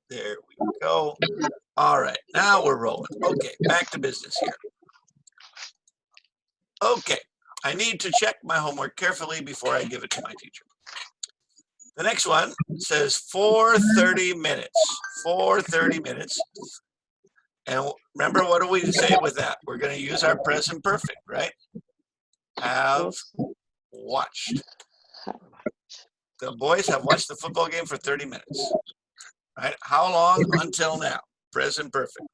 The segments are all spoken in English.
There we go. All right, now we're rolling. Okay, back to business here. Okay, I need to check my homework carefully before I give it to my teacher. The next one says for 30 minutes. For 30 minutes. And remember, what do we say with that? We're going to use our present perfect, right? Have watched. The boys have watched the football game for 30 minutes. Right? How long until now? Present perfect.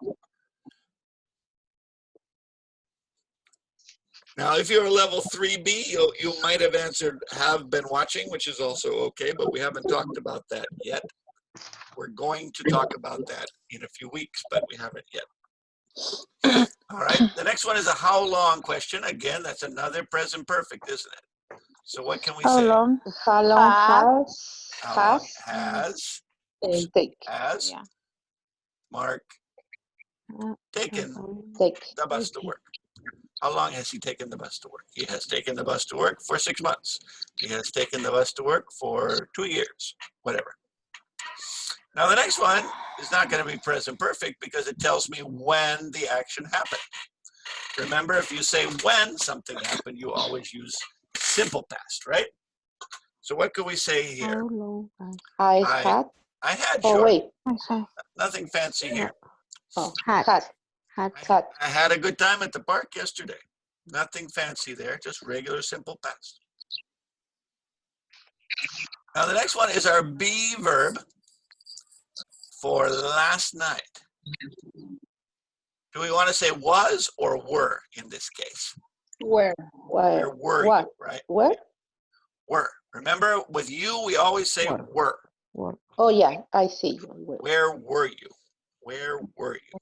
Now, if you're a level 3B, you might have answered have been watching, which is also okay, but we haven't talked about that yet. We're going to talk about that in a few weeks, but we haven't yet. All right, the next one is a how long question. Again, that's another present perfect, isn't it? So what can we How say? long? How long How long has take? has Mark taken the bus to work? How long has he taken the bus to work? He has taken the bus to work for 6 months. He has taken the bus to work for 2 years, whatever. Now the next one is not going to be present perfect because it tells me when the action happened. Remember, if you say when something happened, you always use simple past, right? So what could we say here? How long? I I had, Oh, sure. wait. Nothing fancy here. Oh, Had. had. I had a good time at the park yesterday. Nothing fancy there, just regular simple past. Now the next one is our be verb for last night. Do we want to say was or were in this case? Where Where were what? you, right? Where? Were. Remember, with you, we always say were. Oh, yeah, I see. Where were you? Where were you?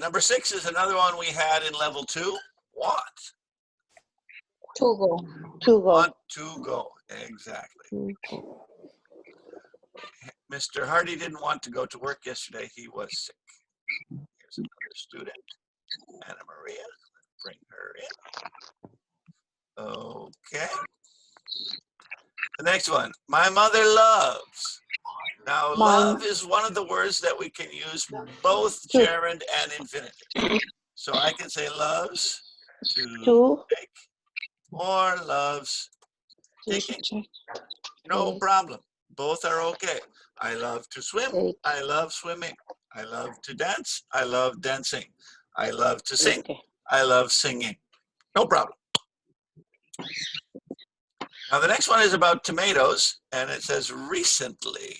Number 6 is another one we had in level 2. Want. To go. To go. Want to go. Exactly. Mr. Hardy didn't want to go to work yesterday. He was sick. Here's another student, Anna Maria. Bring her in. Okay. The next one. My mother loves. Now, love is one of the words that we can use both gerund and infinitive. So I can say loves to take or loves taking. No problem. Both are okay. I love to swim. I love swimming. I love to dance. I love dancing. I love to sing. I love singing. No problem. Now the next one is about tomatoes, and it says recently.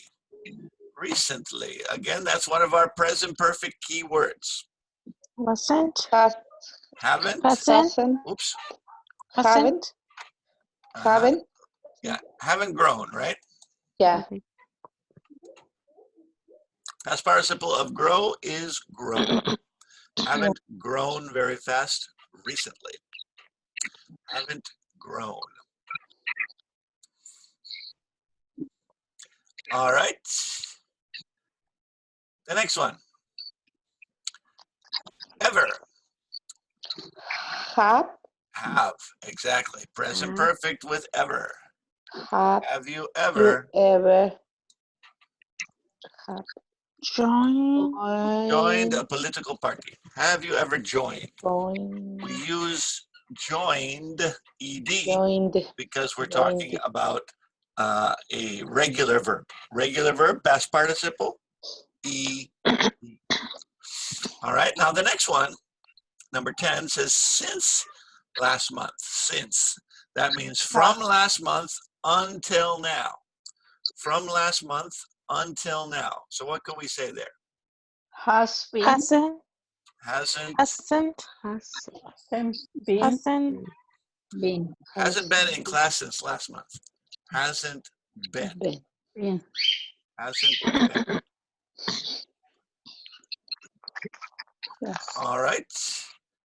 Recently. Again, that's one of our present perfect key words. Wasn't. Haven't. Hasn't. Oops. Haven't. Haven't. Yeah, haven't grown, right? Yeah. Past participle of grow is grown. Haven't grown very fast recently. Haven't grown. All right. The next one. Ever. Have. Exactly. Present perfect with ever. Have you ever joined a political party? Have you ever joined? We use joined, ed, because we're talking about a regular verb. Regular verb, past participle, e. All right, now the next one, number 10, says since last month. Since. That means from last month until now. From last month until now. So what can we say there? Has been. Hasn't. Hasn't. Hasn't. Been. Hasn't. Been. Hasn't been in class since last month. Hasn't been. Hasn't been. Yes. All right.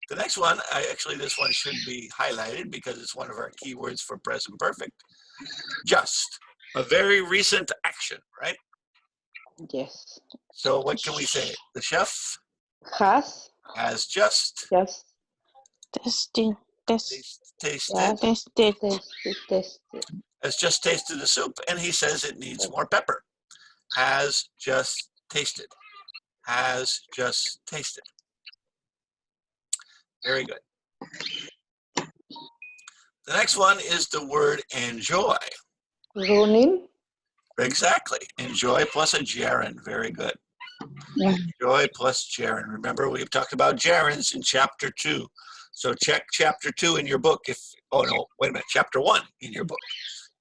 The next one, actually this one should be highlighted because it's one of our keywords for present perfect. Just. A very recent action, right? Yes. So what can we say? The chef Has has just Testing. Tasted. Yes. Tasted. Tasted. Has just tasted the soup, and he says it needs more pepper. Has just tasted. Has just tasted. Very good. The next one is the word enjoy. Running. Exactly. Enjoy plus a gerund. Very good. Yeah. Enjoy plus gerund. Remember, we've talked about gerunds in chapter 2. So check chapter 2 in your book. Oh no, wait a minute. Chapter 1 in your book.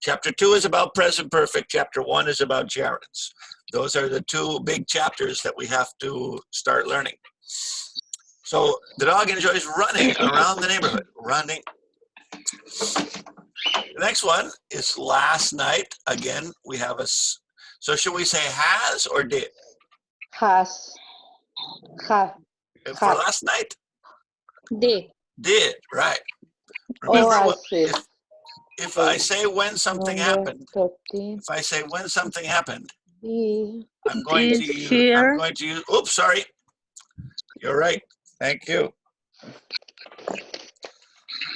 Chapter 2 is about present perfect. Chapter 1 is about gerunds. Those are the two big chapters that we have to start learning. So the dog enjoys running around the neighborhood. Running. The next one is last night. Again, we have so should we say has or did? Has. Have. For last night? Did. Did, right. Oh, Remember, I see. if I say when something Number happened, 13. if I say when something happened, Did. I'm going to use, oops, sorry. You're right. Thank you.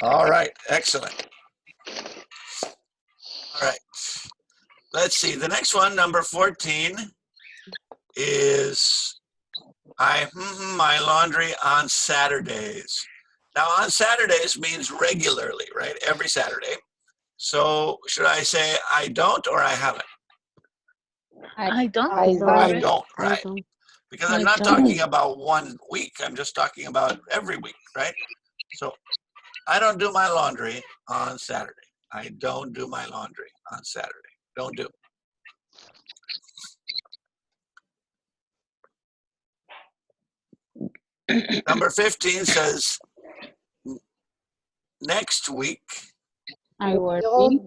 All right, excellent. All right. Let's see. The next one, number 14, is I my laundry on Saturdays. Now, on Saturdays means regularly, right? Every Saturday. So should I say I don't or I haven't? I don't. I I don't. don't, right? Because I'm not talking about 1 week. I'm just talking about every week, right? So I don't do my laundry on Saturday. I don't do my laundry on Saturday. Don't do. Number 15 says next week. I will be.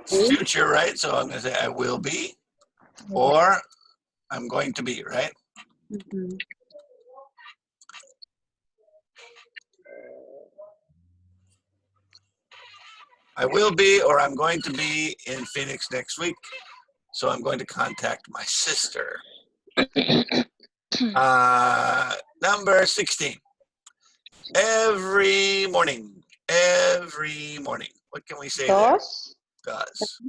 Future, right? So I'm going to say I will be, or I'm going to be, right? Mm-hmm. I will be, or I'm going to be in Phoenix next week. So I'm going to contact my sister. Number 16. Every morning. Every morning. What can we say there? Does.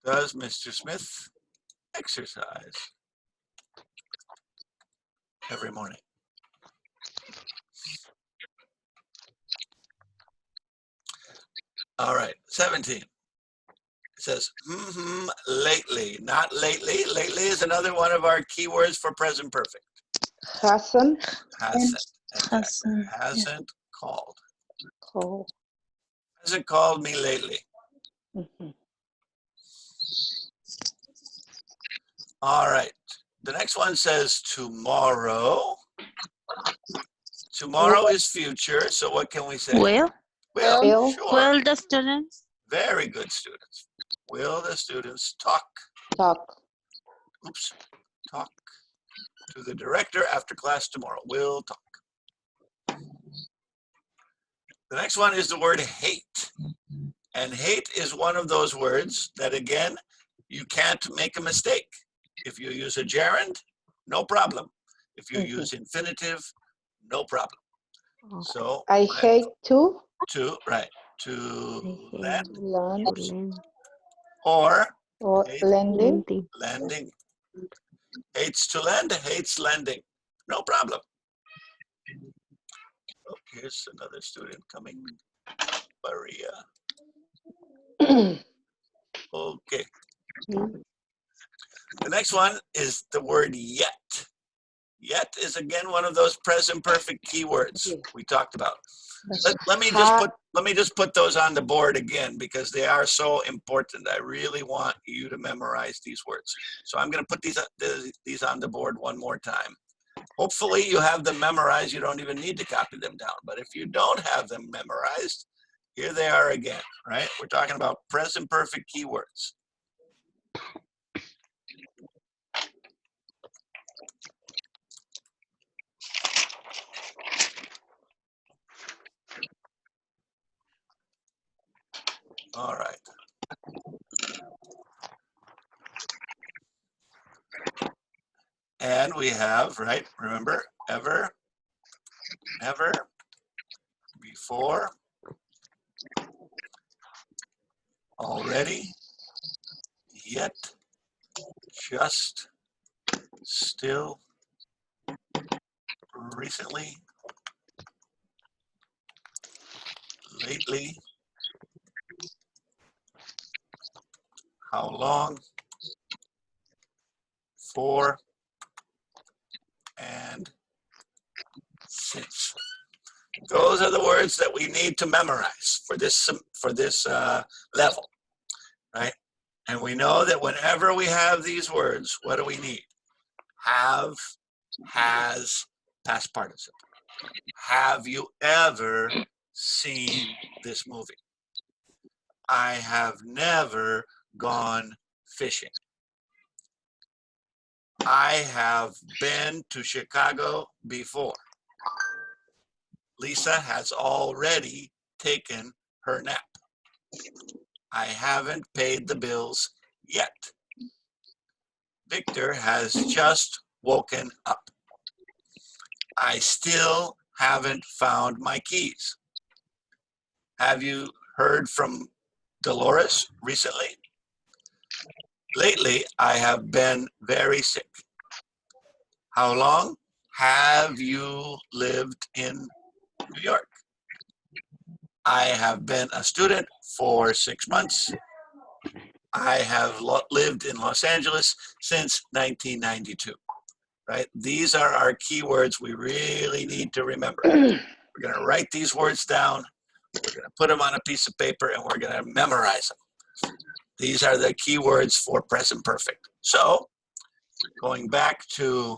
Does Mr. Smith exercise every morning? All right, 17. It says, lately, not lately. Lately is another one of our keywords for present perfect. Hasn't. Hasn't. Exactly. Hasn't called. Called. Hasn't called me lately. All right. The next one says tomorrow. Tomorrow is future. So what can we say? Will. Will. Sure. Will the students? Very good, students. Will the students talk? Oops. Talk to the director after class tomorrow. Will talk. The next one is the word hate. And hate is one of those words that, again, you can't make a mistake. If you use a gerund, no problem. If you use infinitive, no problem. So I hate to. To, right. To lend. Or Hate, lending. lending. Hates to lend, hates lending. No problem. Oh, here's another student coming. Maria. Okay. The next one is the word yet. Yet is again one of those present perfect keywords we talked about. Let me just put those on the board again because they are so important. I really want you to memorize these words. So I'm going to put these on the board one more time. Hopefully you have them memorized. You don't even need to copy them down. But if you don't have them memorized, here they are again, right? We're talking about present perfect keywords. All right. And we have, right, remember, ever, never, before, already, yet, just, still, recently, lately, how long, for, and since. Those are the words that we need to memorize for this level, right? And we know that whenever we have these words, what do we need? Have, has, past participle. Have you ever seen this movie? I have never gone fishing. I have been to Chicago before. Lisa has already taken her nap. I haven't paid the bills yet. Victor has just woken up. I still haven't found my keys. Have you heard from Dolores recently? Lately, I have been very sick. How long have you lived in New York? I have been a student for 6 months. I have lived in Los Angeles since 1992, right? These are our keywords we really need to remember. We're going to write these words down. We're going to put them on a piece of paper and we're going to memorize them. These are the keywords for present perfect. So going back to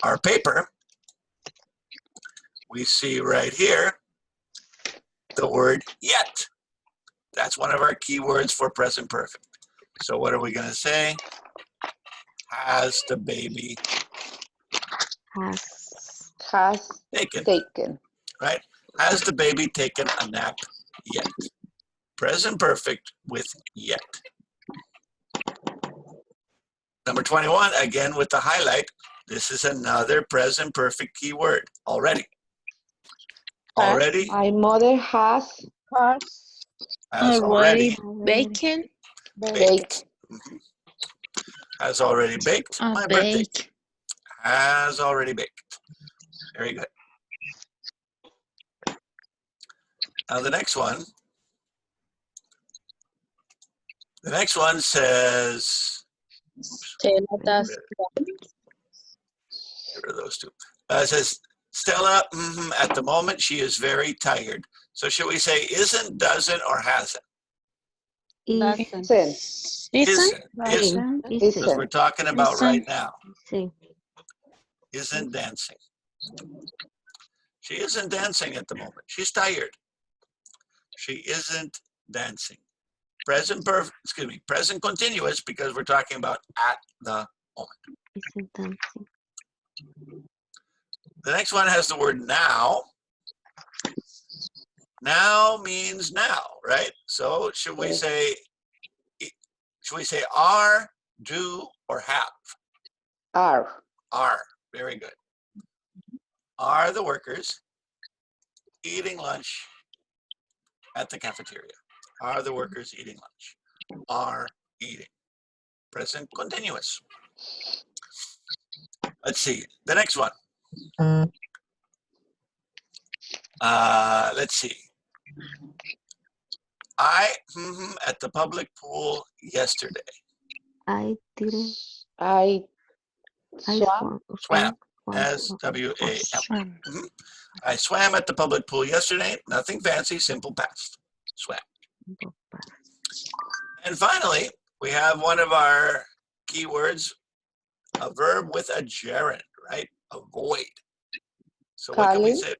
our paper, we see right here the word yet. That's one of our keywords for present perfect. So what are we going to say? Has the baby Has taken, taken. right? Has the baby taken a nap yet? Present perfect with yet. Number 21, again with the highlight, this is another present perfect keyword, already. Already, My mother has already Bacon. baked. Mhm. Has already baked my birthday. Bake. Has already baked. Very good. Now the next one says, Stella does. get rid of those two. It says, Stella, at the moment, she is very tired. So should we say isn't, doesn't, or hasn't? Isn't. Isn't. Because we're Isn't. talking about Isn't. right now. Isn't dancing. She isn't dancing at the moment. She's tired. She isn't dancing. Present perfect, excuse me, present continuous because we're talking about at the moment. The next one has the word now. Now means now, right? So should we say are, do, or have? Are. Are. Very good. Are the workers eating lunch at the cafeteria? Are the workers eating lunch? Are eating. Present continuous. Let's see. The next one. Let's see. I at the public pool yesterday. I Swam. S-W-A-M. I swam at the public pool yesterday. Nothing fancy, simple past. Swam. And finally, we have one of our keywords, a verb with a gerund, right? Avoid. So what can we say?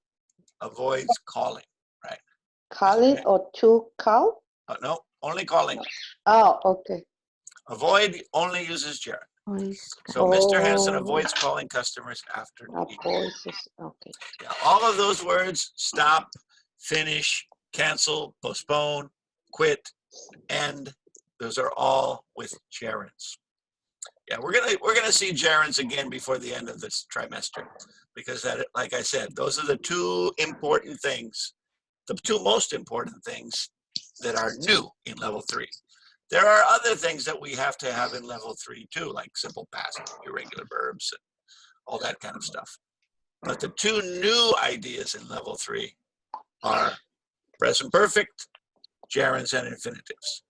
Avoids calling, right? calling or to call? No, only calling. Oh, okay. Avoid only uses gerund. So Mr. Hanson avoids calling customers after eating. Okay. Yeah, all of those words, stop, finish, cancel, postpone, quit, end, those are all with gerunds. Yeah, we're gonna see gerunds again before the end of this trimester, because that, like I said, those are the two important things, the two most important things that are new in level 3. There are other things that we have to have in level 3 too, like simple past, irregular verbs, and all that kind of stuff. But the two new ideas in level 3 are present perfect, gerunds, and infinitives.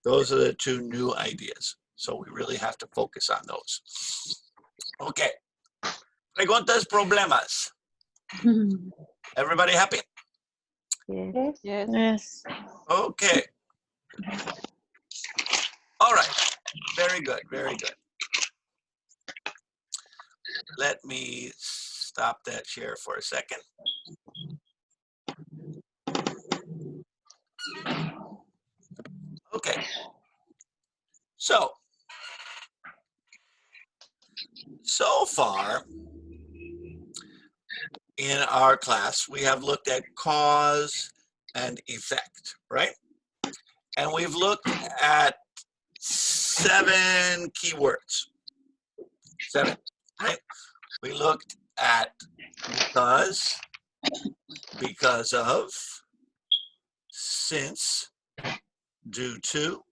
Those are the two new ideas. So we really have to focus on those. Okay. Preguntas, problemas. Everybody happy? Yes. Yes. Yes. Okay. All right. Very good. Very good. Let me stop that share for a second. Okay. So far in our class, we have looked at cause and effect, right? And we've looked at 7 keywords. 7, right? We looked at because of, since, due to,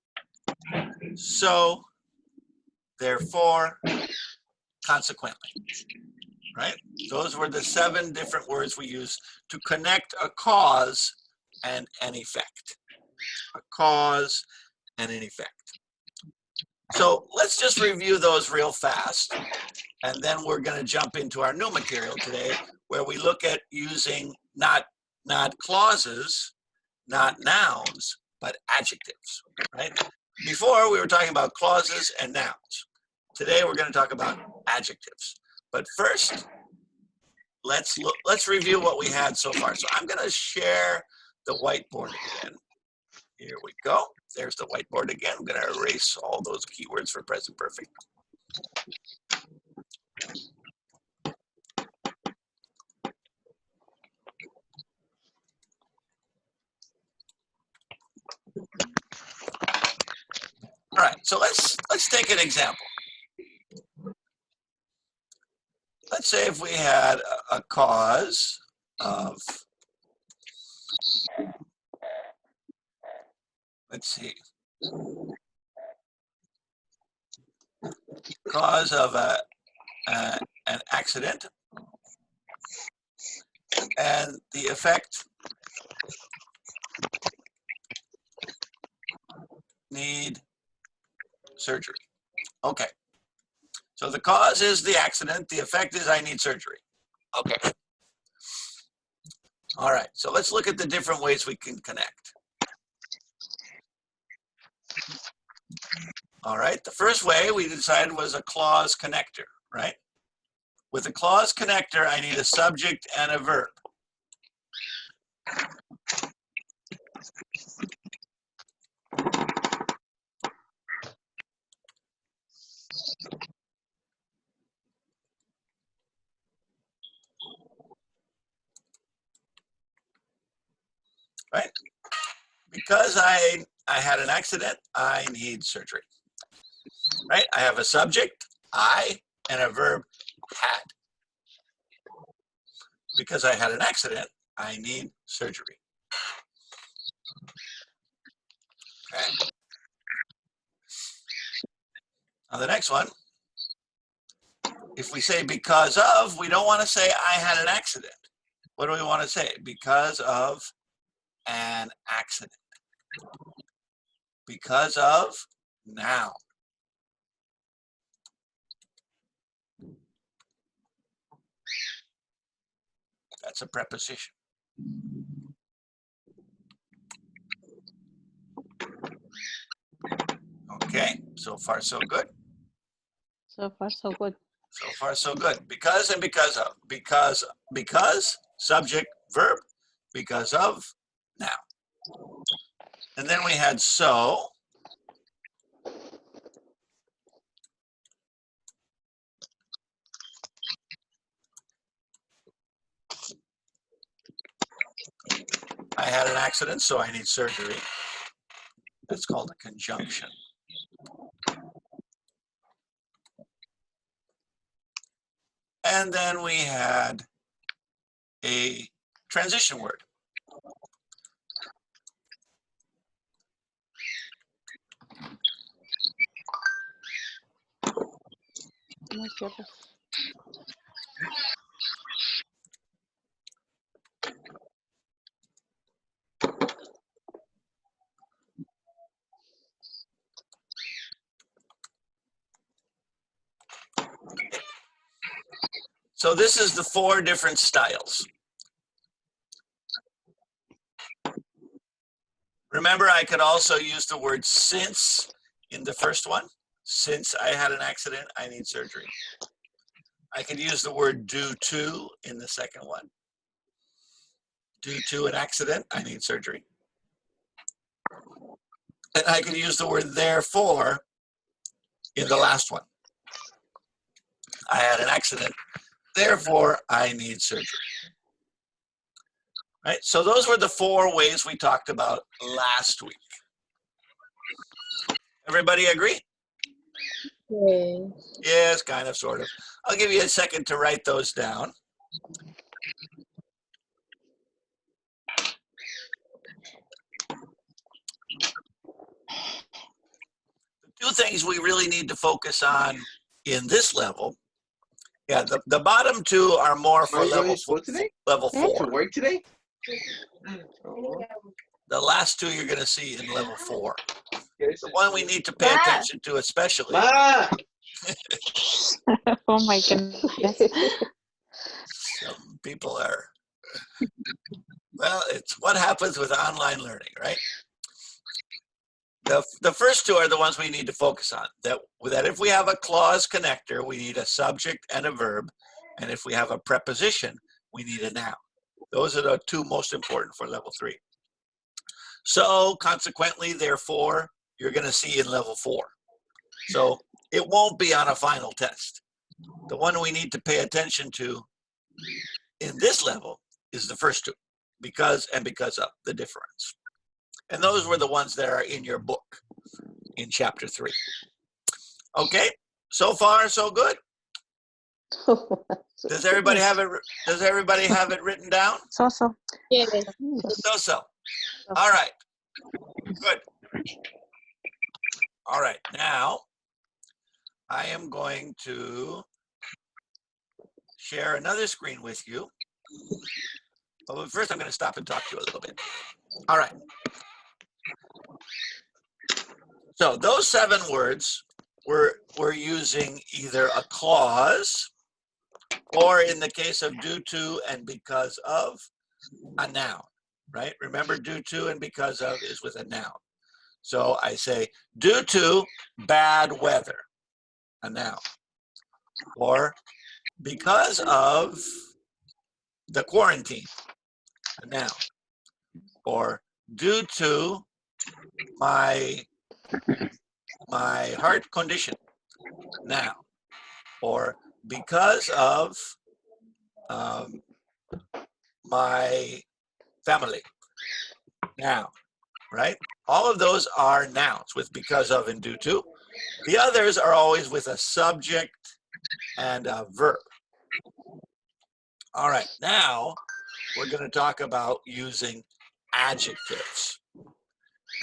so, therefore, consequently, right? Those were the 7 different words we used to connect a cause and an effect. A cause and an effect. So let's just review those real fast, and then we're going to jump into our new material today, where we look at using not clauses, not nouns, but adjectives, right? Before we were talking about clauses and nouns. Today we're going to talk about adjectives. But first, let's review what we had so far. So I'm going to share the whiteboard again. Here we go. There's the whiteboard again. I'm going to erase all those keywords for present perfect. All right, so let's take an example. Let's say if we had a cause of, let's see, cause of an accident, and the effect need surgery. Okay. So the cause is the accident, the effect is I need surgery. Okay. All right, so let's look at the different ways we can connect. All right, the first way we decided was a clause connector, right? With a clause connector, I need a subject and a verb. Right? Because I had an accident, I need surgery. Right? I have a subject, I, and a verb, had. Because I had an accident, I need surgery. Okay. Now the next one, if we say because of, we don't want to say I had an accident. What do we want to say? Because of an accident. Because of, noun. That's a preposition. Okay, so far so good. So far, so good. So far so good. Because and because of. Because, subject, verb. Because of, noun. And then we had so. I had an accident, so I need surgery. That's called a conjunction. And then we had a transition word. No cierres. So this is the 4 different styles. Remember, I could also use the word since in the first one. Since I had an accident, I need surgery. I could use the word due to in the second one. Due to an accident, I need surgery. And I could use the word therefore in the last one. I had an accident, therefore I need surgery. Right? So those were the 4 ways we talked about last week. Everybody agree? Yes. Yes, kind of, sort of. I'll give you a second to write those down. The 2 things we really need to focus on in this level, yeah, the bottom 2 are more for Are you going level to school today? level To 4. work today? Oh, The last 2 you're going to see in level 4. yes. The one we need to pay attention to especially. Ma! Oh my goodness. Some people are, well, it's what happens with online learning, right? The first 2 are the ones we need to focus on. That if we have a clause connector, we need a subject and a verb. And if we have a preposition, we need a noun. Those are the 2 most important for level 3. So consequently, therefore, you're going to see in level 4. So it won't be on a final test. The one we need to pay attention to in this level is the first 2, because of the difference. And those were the ones that are in your book in chapter 3. Okay, so far so good. Does everybody have it? Does everybody have it written down? So. Yes. So. All right. Good. All right. Now, I am going to share another screen with you. But first, I'm going to stop and talk to you a little bit. All right. So those 7 words, we're using either a clause, or in the case of due to and because of, a noun, right? Remember, due to and because of is with a noun. So I say, due to bad weather, a noun. Or because of the quarantine, a noun. Or due to my heart condition, noun. Or because of my family, noun, right? All of those are nouns with because of and due to. The others are always with a subject and a verb. All right, now we're going to talk about using adjectives.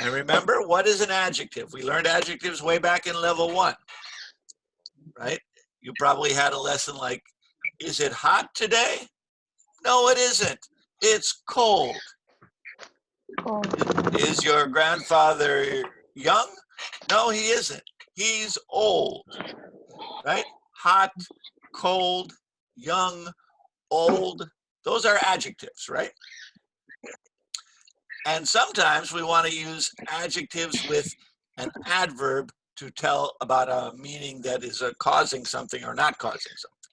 And remember, what is an adjective? We learned adjectives way back in level 1, right? You probably had a lesson like, is it hot today? No, it isn't. It's cold. Is your grandfather young? No, he isn't. He's old, right? Hot, cold, young, old. Those are adjectives, right? And sometimes we want to use adjectives with an adverb to tell about a meaning that is causing something or not causing something.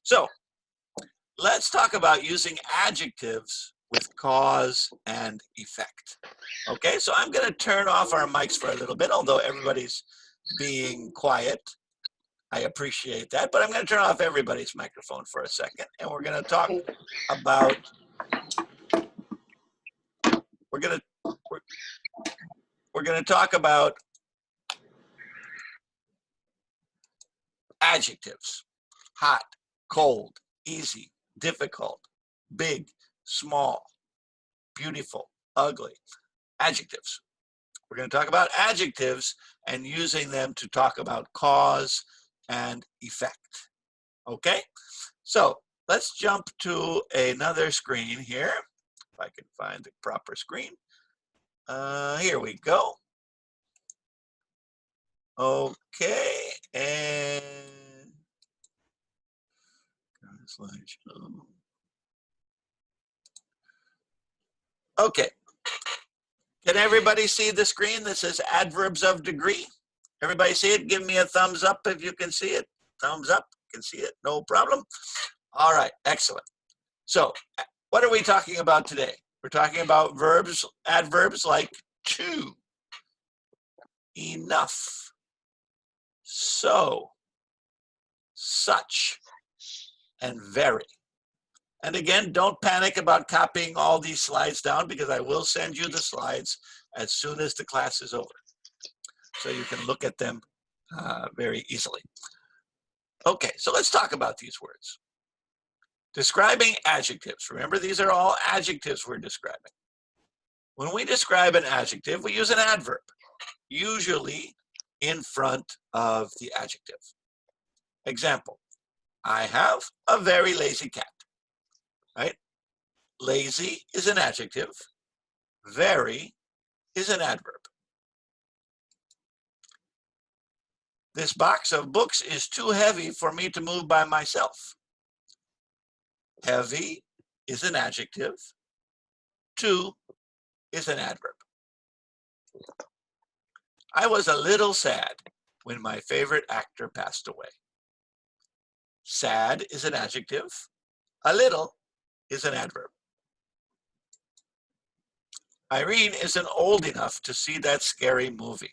So let's talk about using adjectives with cause and effect. Okay, so I'm going to turn off our mics for a little bit, although everybody's being quiet. I appreciate that, but I'm going to turn off everybody's microphone for a second, and we're going to talk about, we're going to talk about adjectives: hot, cold, easy, difficult, big, small, beautiful, ugly. Adjectives. We're going to talk about adjectives and using them to talk about cause and effect. Okay? So let's jump to another screen here. If I can find the proper screen. Here we go. Okay, and slideshow. Okay. Can everybody see the screen that says adverbs of degree? Everybody see it? Give me a thumbs up if you can see it. Thumbs up, can see it, no problem. All right, excellent. So what are we talking about today? We're talking about verbs, adverbs like to, enough, so, such, and very. And again, don't panic about copying all these slides down because I will send you the slides as soon as the class is over. So you can look at them very easily. Okay, so let's talk about these words. Describing adjectives. Remember, these are all adjectives we're describing. When we describe an adjective, we use an adverb, usually in front of the adjective. Example, I have a very lazy cat. Right? Lazy is an adjective. Very is an adverb. This box of books is too heavy for me to move by myself. Heavy is an adjective. To is an adverb. I was a little sad when my favorite actor passed away. Sad is an adjective. A little is an adverb. Irene isn't old enough to see that scary movie.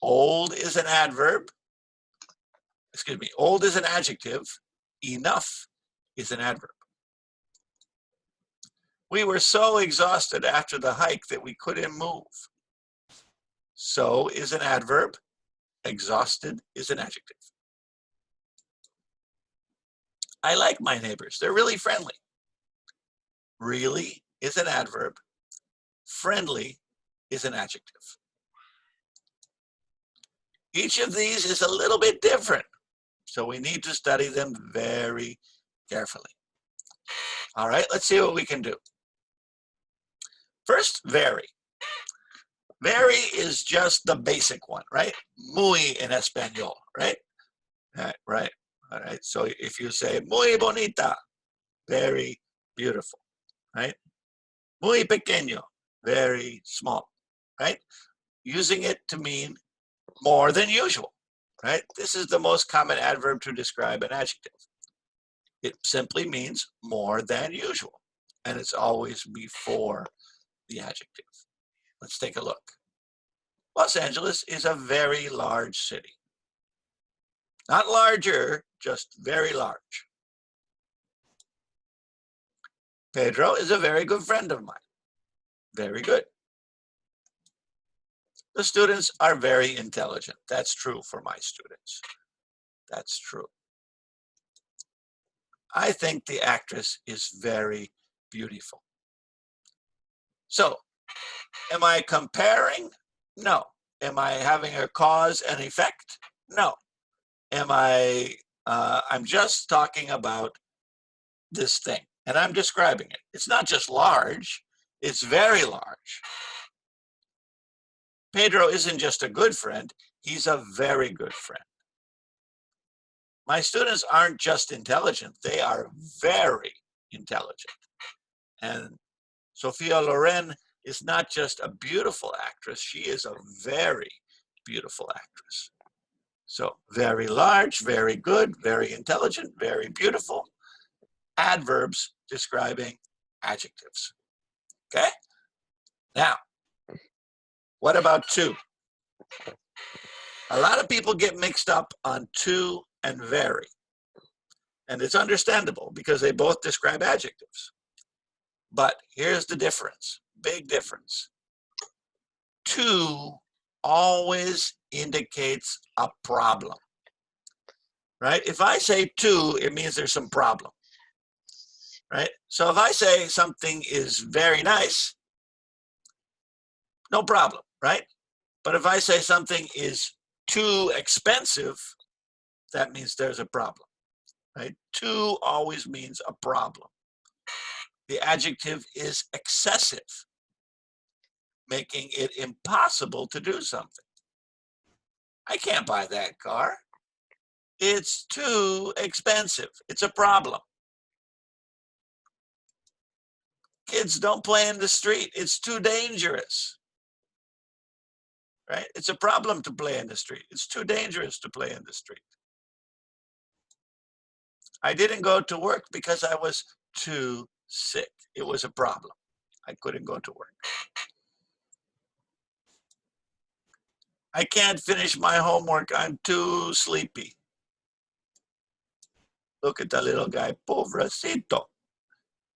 Old is an adverb. Excuse me, old is an adjective. Enough is an adverb. We were so exhausted after the hike that we couldn't move. So is an adverb. Exhausted is an adjective. I like my neighbors. They're really friendly. Really is an adverb. Friendly is an adjective. Each of these is a little bit different, so we need to study them very carefully. All right, let's see what we can do. First, very. Very is just the basic one, right? Muy en español, right? Right. All right, so if you say muy bonita, very beautiful, right? Muy pequeño, very small, right? Using it to mean more than usual, right? This is the most common adverb to describe an adjective. It simply means more than usual, and it's always before the adjective. Let's take a look. Los Angeles is a very large city. Not larger, just very large. Pedro is a very good friend of mine. Very good. The students are very intelligent. That's true for my students. That's true. I think the actress is very beautiful. So, am I comparing? No. Am I having a cause and effect? No. Am I, I'm just talking about this thing, and I'm describing it. It's not just large, it's very large. Pedro isn't just a good friend, he's a very good friend. My students aren't just intelligent, they are very intelligent. And Sophia Loren is not just a beautiful actress, she is a very beautiful actress. So very large, very good, very intelligent, very beautiful. Adverbs describing adjectives. Okay? Now, what about to? A lot of people get mixed up on to and very. And it's understandable because they both describe adjectives. But here's the difference, big difference. To always indicates a problem, right? If I say two, it means there's some problem, right? So if I say something is very nice, no problem, right? But if I say something is too expensive, that means there's a problem, right? Too always means a problem. The adjective is excessive, making it impossible to do something. I can't buy that car. It's too expensive. It's a problem. Kids don't play in the street. It's too dangerous. Right? It's a problem to play in the street. It's too dangerous to play in the street. I didn't go to work because I was too sick. It was a problem. I couldn't go to work. I can't finish my homework. I'm too sleepy. Look at the little guy, pobrecito.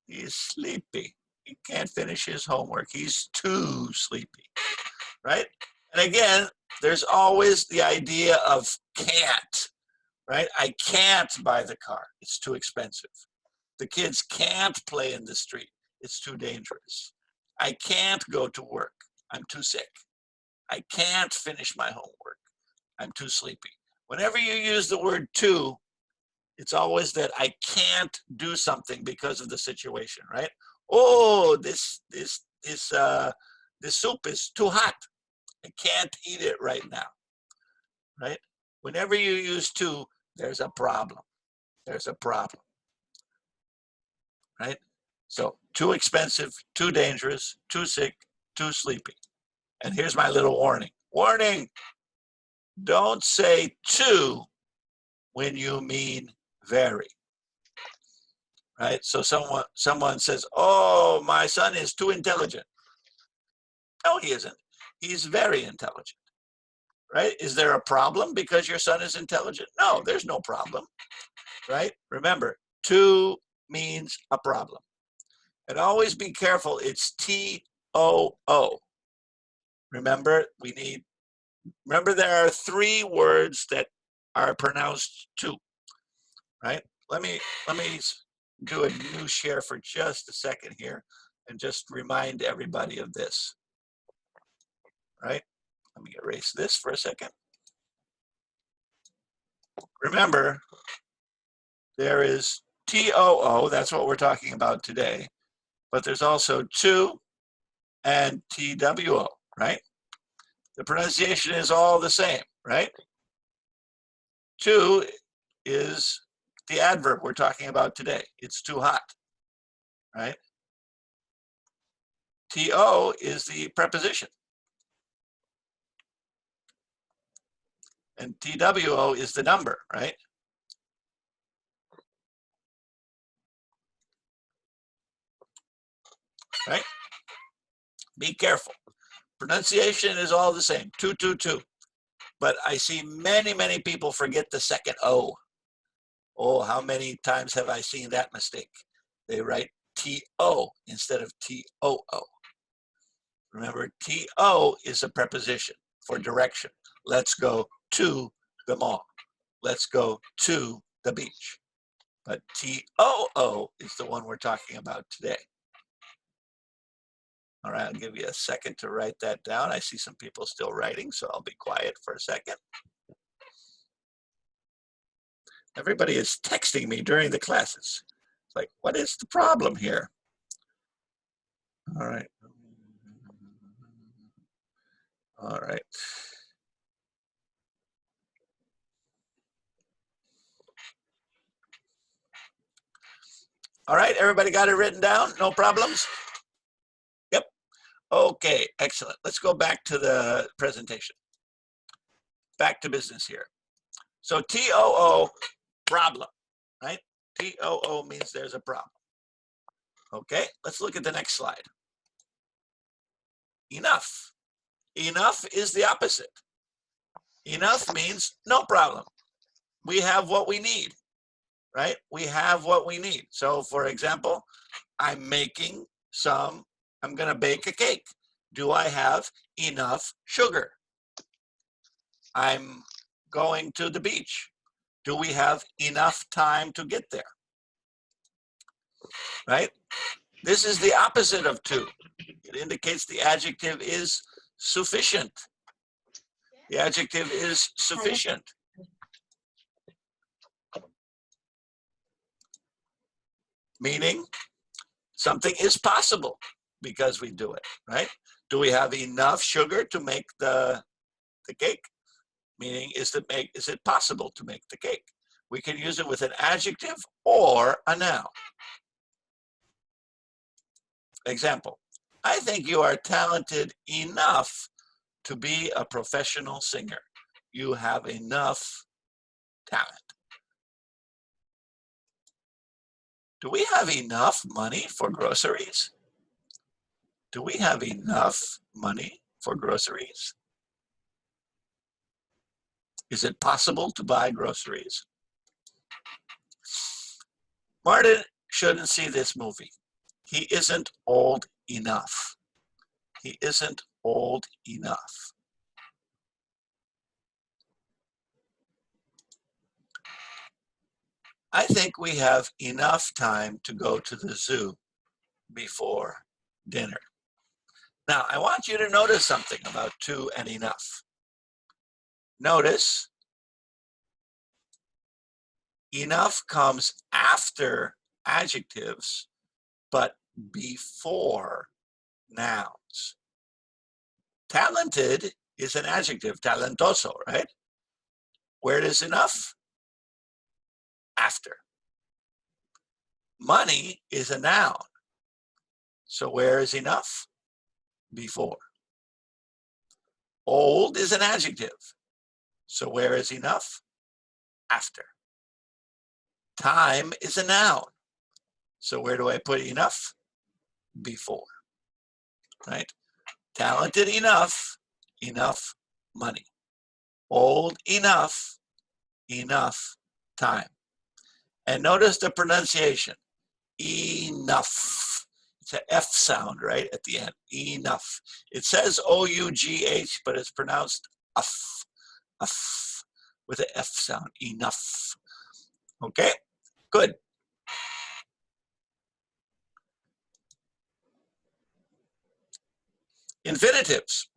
He's sleepy. He can't finish his homework. He's too sleepy, right? And again, there's always the idea of can't, right? I can't buy the car. It's too expensive. The kids can't play in the street. It's too dangerous. I can't go to work. I'm too sick. I can't finish my homework. I'm too sleepy. Whenever you use the word too, it's always that I can't do something because of the situation, right? Oh, this soup is too hot. I can't eat it right now, right? Whenever you use too, there's a problem. There's a problem, right? So too expensive, too dangerous, too sick, too sleepy. And here's my little warning. Warning, don't say too when you mean very, right? So someone says, oh, my son is too intelligent. No, he isn't. He's very intelligent, right? Is there a problem because your son is intelligent? No, there's no problem, right? Remember, too means a problem. And always be careful, it's T-O-O. Remember, there are three words that are pronounced too, right? Let me do a new share for just a second here and just remind everybody of this, right? Let me erase this for a second. Remember, there is T-O-O, that's what we're talking about today, but there's also too and T-W-O, right? The pronunciation is all the same, right? Too is the adverb we're talking about today. It's too hot, right? T-O is the preposition. And T-W-O is the number, right? Right? Be careful. Pronunciation is all the same, too. But I see many, many people forget the second O. Oh, how many times have I seen that mistake? They write T-O instead of T-O-O. Remember, T-O is a preposition for direction. Let's go to the mall. Let's go to the beach. But T-O-O is the one we're talking about today. All right, I'll give you a second to write that down. I see some people still writing, so I'll be quiet for a second. Everybody is texting me during the classes. It's like, what is the problem here? All right. All right. All right, everybody got it written down? No problems? Yep. Okay, excellent. Let's go back to the presentation. Back to business here. So T-O-O, problem, right? T-O-O means there's a problem. Okay, let's look at the next slide. Enough. Enough is the opposite. Enough means no problem. We have what we need, right? We have what we need. So for example, I'm gonna bake a cake. Do I have enough sugar? I'm going to the beach. Do we have enough time to get there? Right? This is the opposite of to. It indicates the adjective is sufficient. The adjective is sufficient. Meaning something is possible because we do it, right? Do we have enough sugar to make the cake? Meaning, is it possible to make the cake? We can use it with an adjective or a noun. Example, I think you are talented enough to be a professional singer. You have enough talent. Do we have enough money for groceries? Do we have enough money for groceries? Is it possible to buy groceries? Martin shouldn't see this movie. He isn't old enough. He isn't old enough. I think we have enough time to go to the zoo before dinner. Now, I want you to notice something about to and enough. Notice, enough comes after adjectives, but before nouns. Talented is an adjective, talentoso, right? Where does enough? After. Money is a noun. So where is enough? Before. Old is an adjective. So where is enough? After. Time is a noun. So where do I put enough? Before. Right? Talented enough, enough money. Old enough, enough time. And notice the pronunciation, enough. It's an F sound right at the end, enough. It says O-U-G-H, but it's pronounced uff, uff, with an F sound, enough. Okay, good. Infinitives.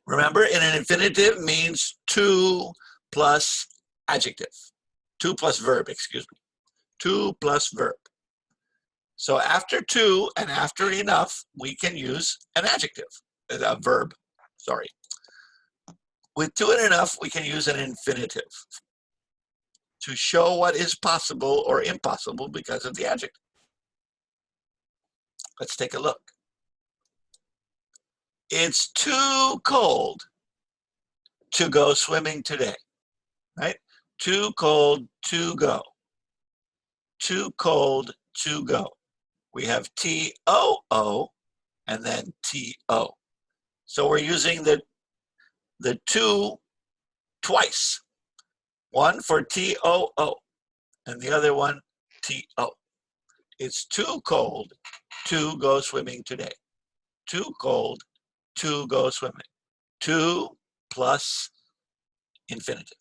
Remember, in an infinitive means to plus adjective. To plus verb, excuse me. To plus verb. So after to and after enough, we can use an adjective, a verb, sorry. With to and enough, we can use an infinitive to show what is possible or impossible because of the adjective. Let's take a look. It's too cold to go swimming today, right? Too cold to go. Too cold to go. We have T-O-O and then T-O. So we're using the to twice. One for T-O-O and the other one T-O. It's too cold to go swimming today. Too cold to go swimming. To plus infinitive.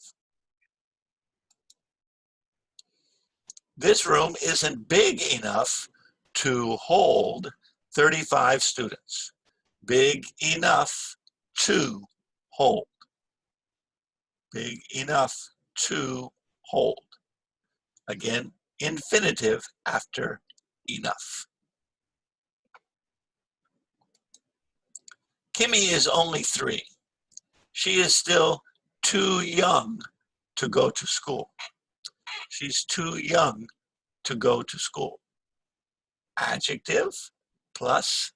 This room isn't big enough to hold 35 students. Big enough to hold. Big enough to hold. Again, infinitive after enough. Kimmy is only 3. She is still too young to go to school. She's too young to go to school. Adjective plus,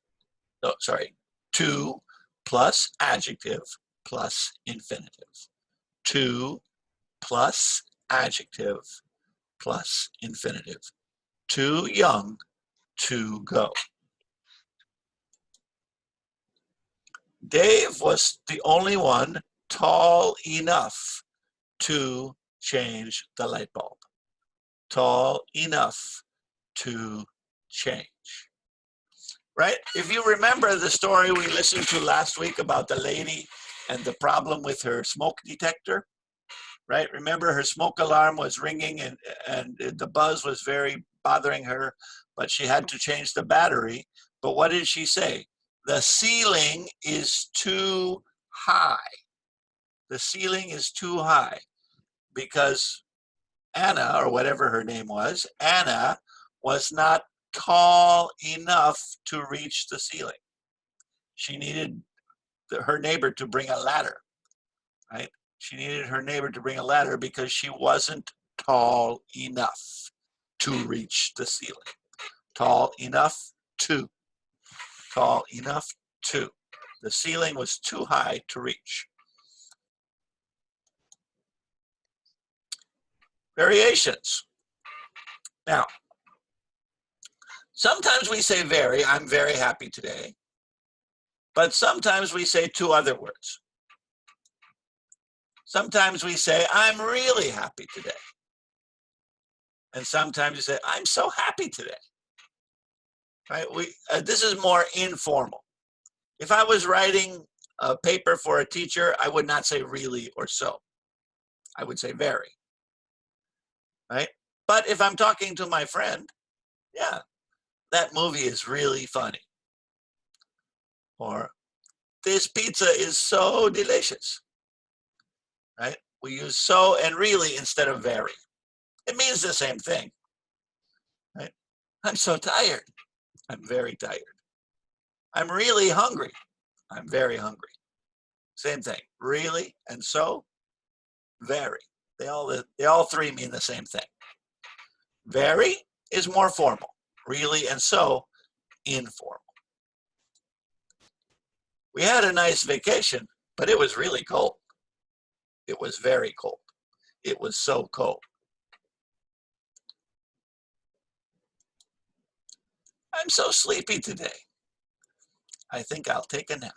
to plus adjective plus infinitive. To plus adjective plus infinitive. Too young to go. Dave was the only one tall enough to change the light bulb. Tall enough to change. Right? If you remember the story we listened to last week about the lady and the problem with her smoke detector, right? Remember, her smoke alarm was ringing and the buzz was very bothering her, but she had to change the battery. But what did she say? The ceiling is too high. The ceiling is too high because Anna, or whatever her name was, Anna was not tall enough to reach the ceiling. She needed her neighbor to bring a ladder, right? She needed her neighbor to bring a ladder because she wasn't tall enough to reach the ceiling. Tall enough to. Tall enough to. The ceiling was too high to reach. Variations. Now, sometimes we say very, I'm very happy today. But sometimes we say two other words. Sometimes we say, I'm really happy today. And sometimes you say, I'm so happy today. Right? This is more informal. If I was writing a paper for a teacher, I would not say really or so. I would say very. Right? But if I'm talking to my friend, yeah, that movie is really funny. Or this pizza is so delicious. Right? We use so and really instead of very. It means the same thing. Right? I'm so tired. I'm very tired. I'm really hungry. I'm very hungry. Same thing. Really and so, very. They all three mean the same thing. Very is more formal. Really and so, informal. We had a nice vacation, but it was really cold. It was very cold. It was so cold. I'm so sleepy today. I think I'll take a nap.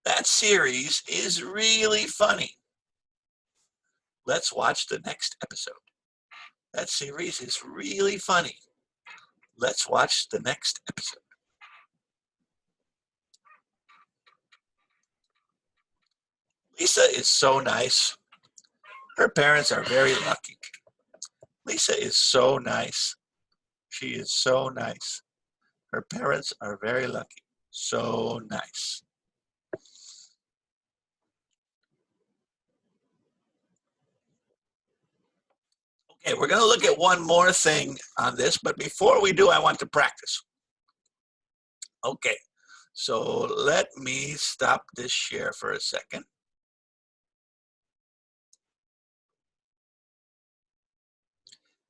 That series is really funny. Let's watch the next episode. That series is really funny. Let's watch the next episode. Lisa is so nice. Her parents are very lucky. Lisa is so nice. She is so nice. Her parents are very lucky. So nice. Okay, we're going to look at one more thing on this, but before we do, I want to practice. Okay, so let me stop this share for a second.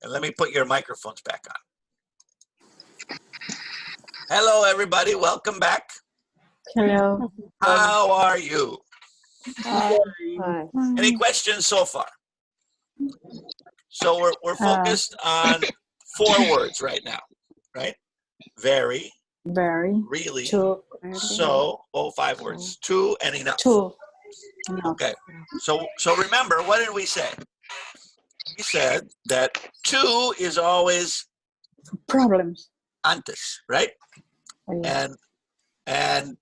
And let me put your microphones back on. Hello, everybody. Welcome back. Hello. How are you? Hi. Any questions so far? So we're focused on 4 words right now, right? Very, Very. really, Two. so, 5 words. Two and enough. Two. Okay. So remember, what did we say? We said that two is always Problems. antes, right? Oh, yeah. And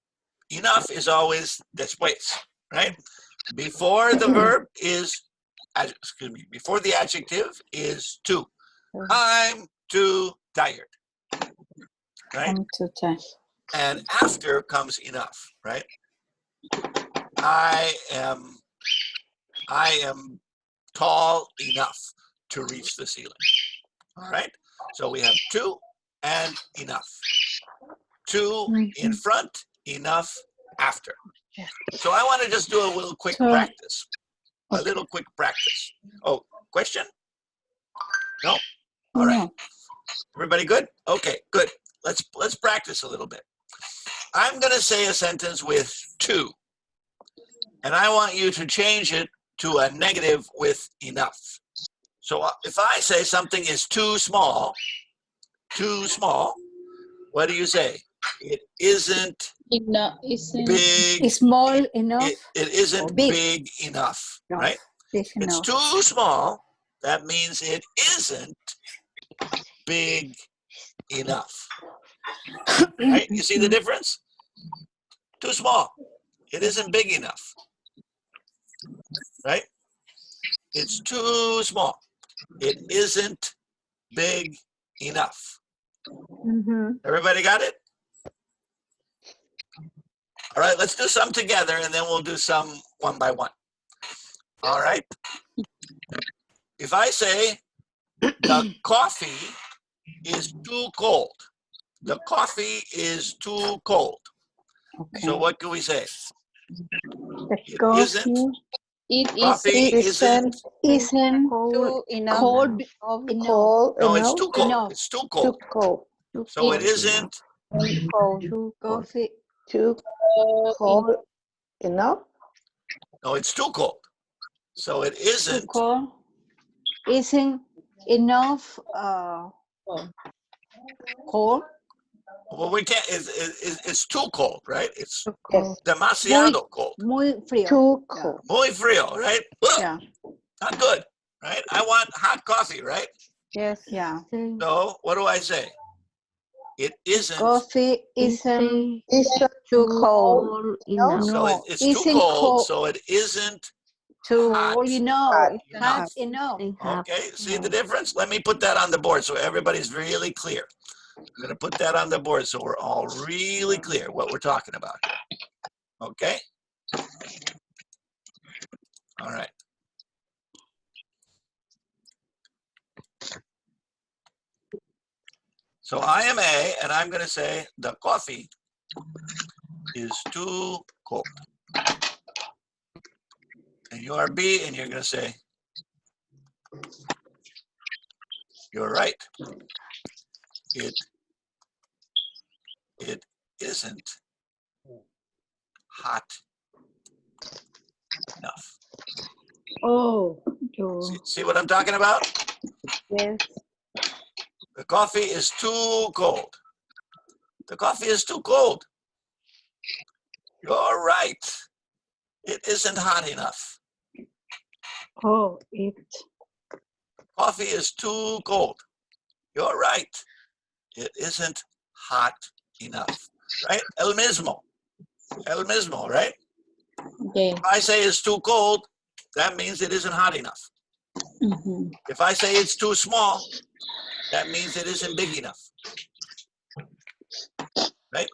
enough is always después, right? Before the verb is, before the adjective is too. I'm too tired, right? I'm too tired. And after comes enough, right? I am tall enough to reach the ceiling. All right. So we have two and enough. Two in front, enough after. So I want to just do a little quick practice. A little quick practice. Oh, question? No? All right. Everybody good? Okay, good. Let's practice a little bit. I'm going to say a sentence with two. And I want you to change it to a negative with enough. So if I say something is too small, what do you say? It isn't big. It's small enough. It isn't big enough, right? It's too small. That means it isn't big enough. Right? You see the difference? Too small. It isn't big enough, right? It's too small. It isn't big enough. Everybody got it? All right, let's do some together and then we'll do some one by one. All right. If I say the coffee is too cold, the coffee is too cold. Okay. So what can we say? The It coffee isn't. It Coffee isn't. isn't cold enough. cold Enough. enough. No, it's too cold. Enough. It's too cold. Cold. So it isn't. Cold. Coffee. Too cold enough. No, it's too cold. So it Too isn't. cold. Isn't enough cold. Well, we can't. It's too cold, right? It's Yes. demasiado cold. Muy frío. Too cold. Muy frío, right? Ugh, Yeah. not good, right? I want hot coffee, right? Yes. Yeah. So what do I say? It isn't. Coffee isn't It's Too cold. enough. So No, it's too isn't cold, cold. so it isn't Too hot. enough. Hot Hot enough. Okay, see the difference? Let me put that on the board so everybody's really clear. I'm gonna put that on the board so we're all really clear what we're talking about here. Okay? All right. So I am A, and I'm gonna say the coffee is too cold. And you are B, and you're gonna say, you're right. It isn't hot enough. Oh, you. See what I'm talking about? Yes. The coffee is too cold. The coffee is too cold. You're right. It isn't hot enough. Oh, it. Coffee is too cold. You're right. It isn't hot enough. Right? El mismo. El mismo, right? Yes. If I say it's too cold, that means it isn't hot enough. Mhm. If I say it's too small, that means it isn't big enough. Right?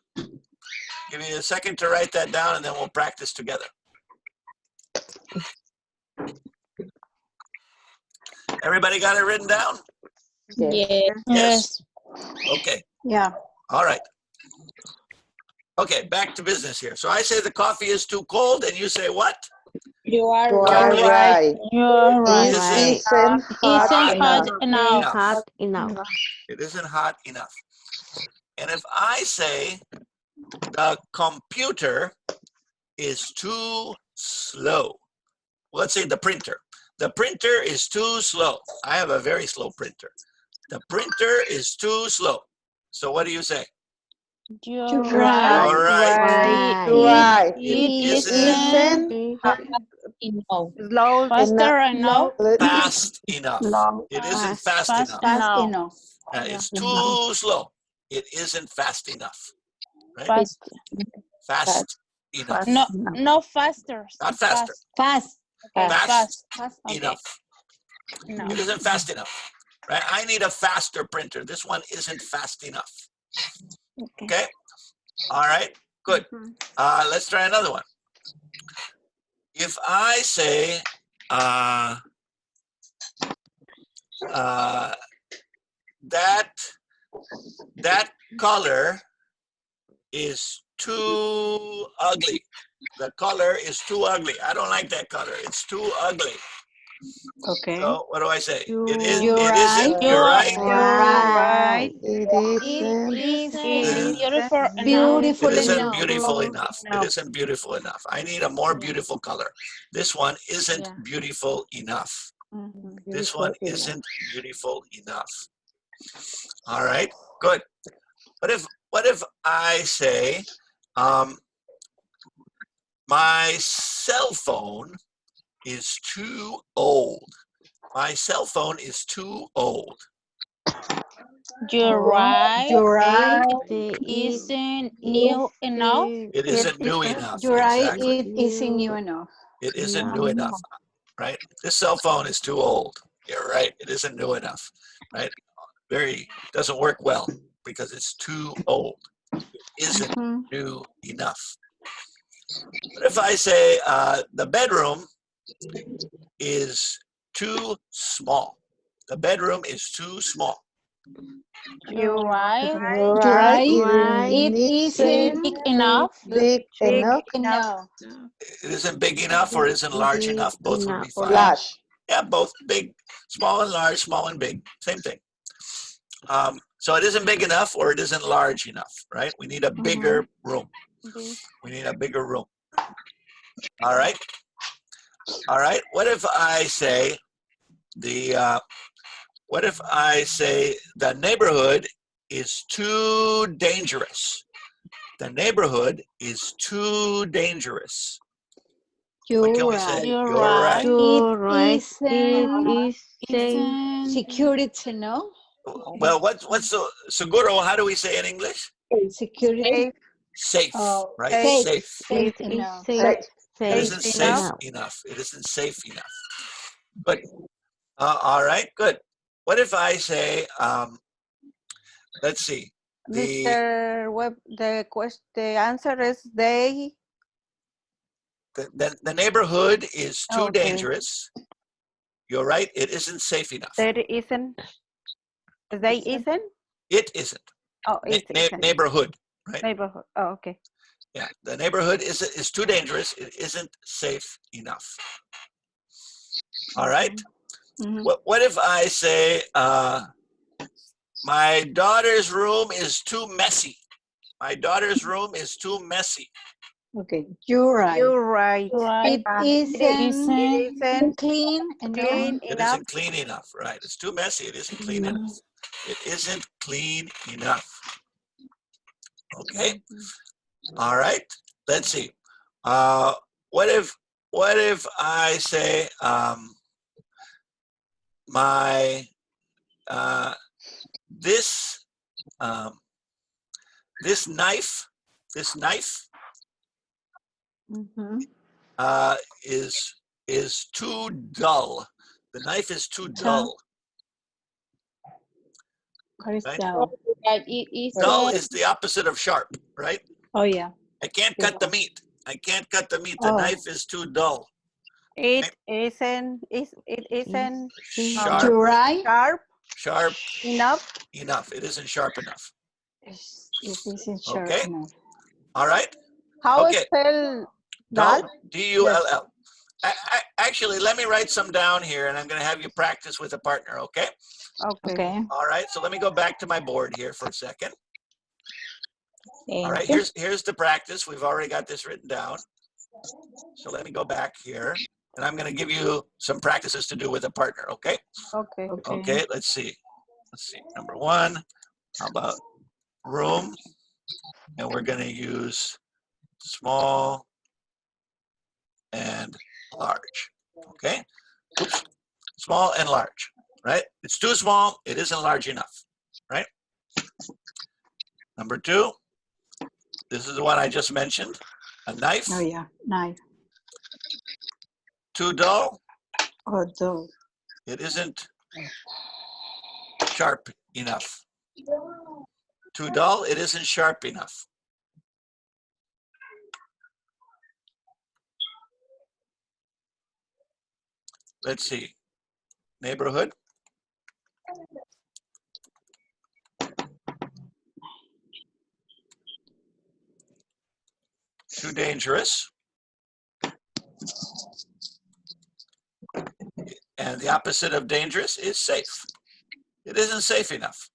Give me a second to write that down and then we'll practice together. Everybody got it written down? Yes. Yes. Okay. Yeah. All right. Okay, back to business here. So I say the coffee is too cold and you say what? You are You right. are right. You're right. It isn't hot Isn't hot enough. enough. Enough. It isn't hot enough. And if I say the computer is too slow, let's say the printer. The printer is too slow. I have a very slow printer. The printer is too slow. So what do you say? You're right. All right. Right. It isn't Isn't enough. slow Faster enough. fast enough. Long. It isn't Fast. fast Fast enough. Fast enough. enough. It's too slow. It isn't fast enough. Right? Fast. Fast enough. No, no faster. Not faster. Fast. Okay, Fast. fast. Fast. Okay. Enough. No. It isn't fast enough. Right? I need a faster printer. This one isn't fast enough. Okay? All right. Good. Let's try another one. If I say that color is too ugly. The color is too ugly. I don't like that color. It's too ugly. Okay. So what do I say? You're It right. isn't. You're right. Right. It Isn't beautiful enough. Beautiful It isn't enough. beautiful enough. It isn't beautiful enough. I need a more beautiful color. This one isn't Yeah. beautiful enough. This one isn't beautiful enough. All right, good. What if I say, my cell phone is too old. My cell phone is too old. You're right. You're right. Isn't new enough. It isn't new enough. You're right. Exactly. It isn't new enough. It isn't new enough, right? This cell phone is too old. You're right. It isn't new enough, right? Doesn't work well because it's too old. It isn't Mhm. new enough. But if I say the bedroom is too small, the bedroom is too small. You're right. You're You're right. It It isn't Big enough. big enough. enough. It isn't big enough or isn't large enough. Both would be fine. Large. Yeah, both big, small and large, small and big, same thing. So it isn't big enough or it isn't large enough, right? We need a bigger room. We need a bigger room. All right. All right. What if I say the neighborhood is too dangerous? The neighborhood is too dangerous. What can You're we say? right. You're You're right. It isn't Isn't security, no? Well, what's the seguro? How do we say in English? Security. Safe, Oh, right? safe. Safe. Safe enough. It isn't safe safe enough. enough. It isn't safe enough. But all right, good. What if I say, let's see, Mr. Webb, the answer is they. the neighborhood is too Okay. dangerous. You're right. It isn't safe enough. There isn't. They isn't. It isn't. Oh, it isn't. Neighborhood, right? Neighborhood. Oh, okay. Yeah, the neighborhood is too dangerous. It isn't safe enough. All right. Mhm. What if I say, my daughter's room is too messy? My daughter's room is too messy. Okay, you're right. You're right. It isn't Isn't clean enough. clean It enough. isn't clean enough, right? It's too messy. It isn't clean enough. It isn't clean enough. Okay. All right. Let's see. What if I say this knife Mhm. is too dull. The knife is too dull. What is Right. that? It Dull isn't is the opposite of sharp, right? Oh, yeah. I can't cut the meat. I can't cut the meat. The Oh. knife is too dull. It isn't. It isn't Sharp, You're right. sharp sharp enough. It isn't sharp enough. It isn't sharp Okay. enough. All right. How Okay. spell Dull. that? D-U-L-L. Actually, let me write some down here, and I'm going to have you practice with a partner. Okay. Okay. Okay. All right. So let me go back to my board here for a second. All right. Thank you. Here's the practice. We've already got this written down. So let me go back here, and I'm going to give you some practices to do with a partner. Okay. Okay. Okay. Let's see. Number one. How about room? And we're going to use small and large. Okay. Oops. Small and large, right? It's too small. It isn't large enough, right? Number two. This is the one I just mentioned. A knife. Oh, yeah. Knife. Too dull. Oh, dull. It isn't sharp enough. Too dull. It isn't sharp enough. Let's see. Neighborhood. Too dangerous. And the opposite of dangerous is safe. It isn't safe enough.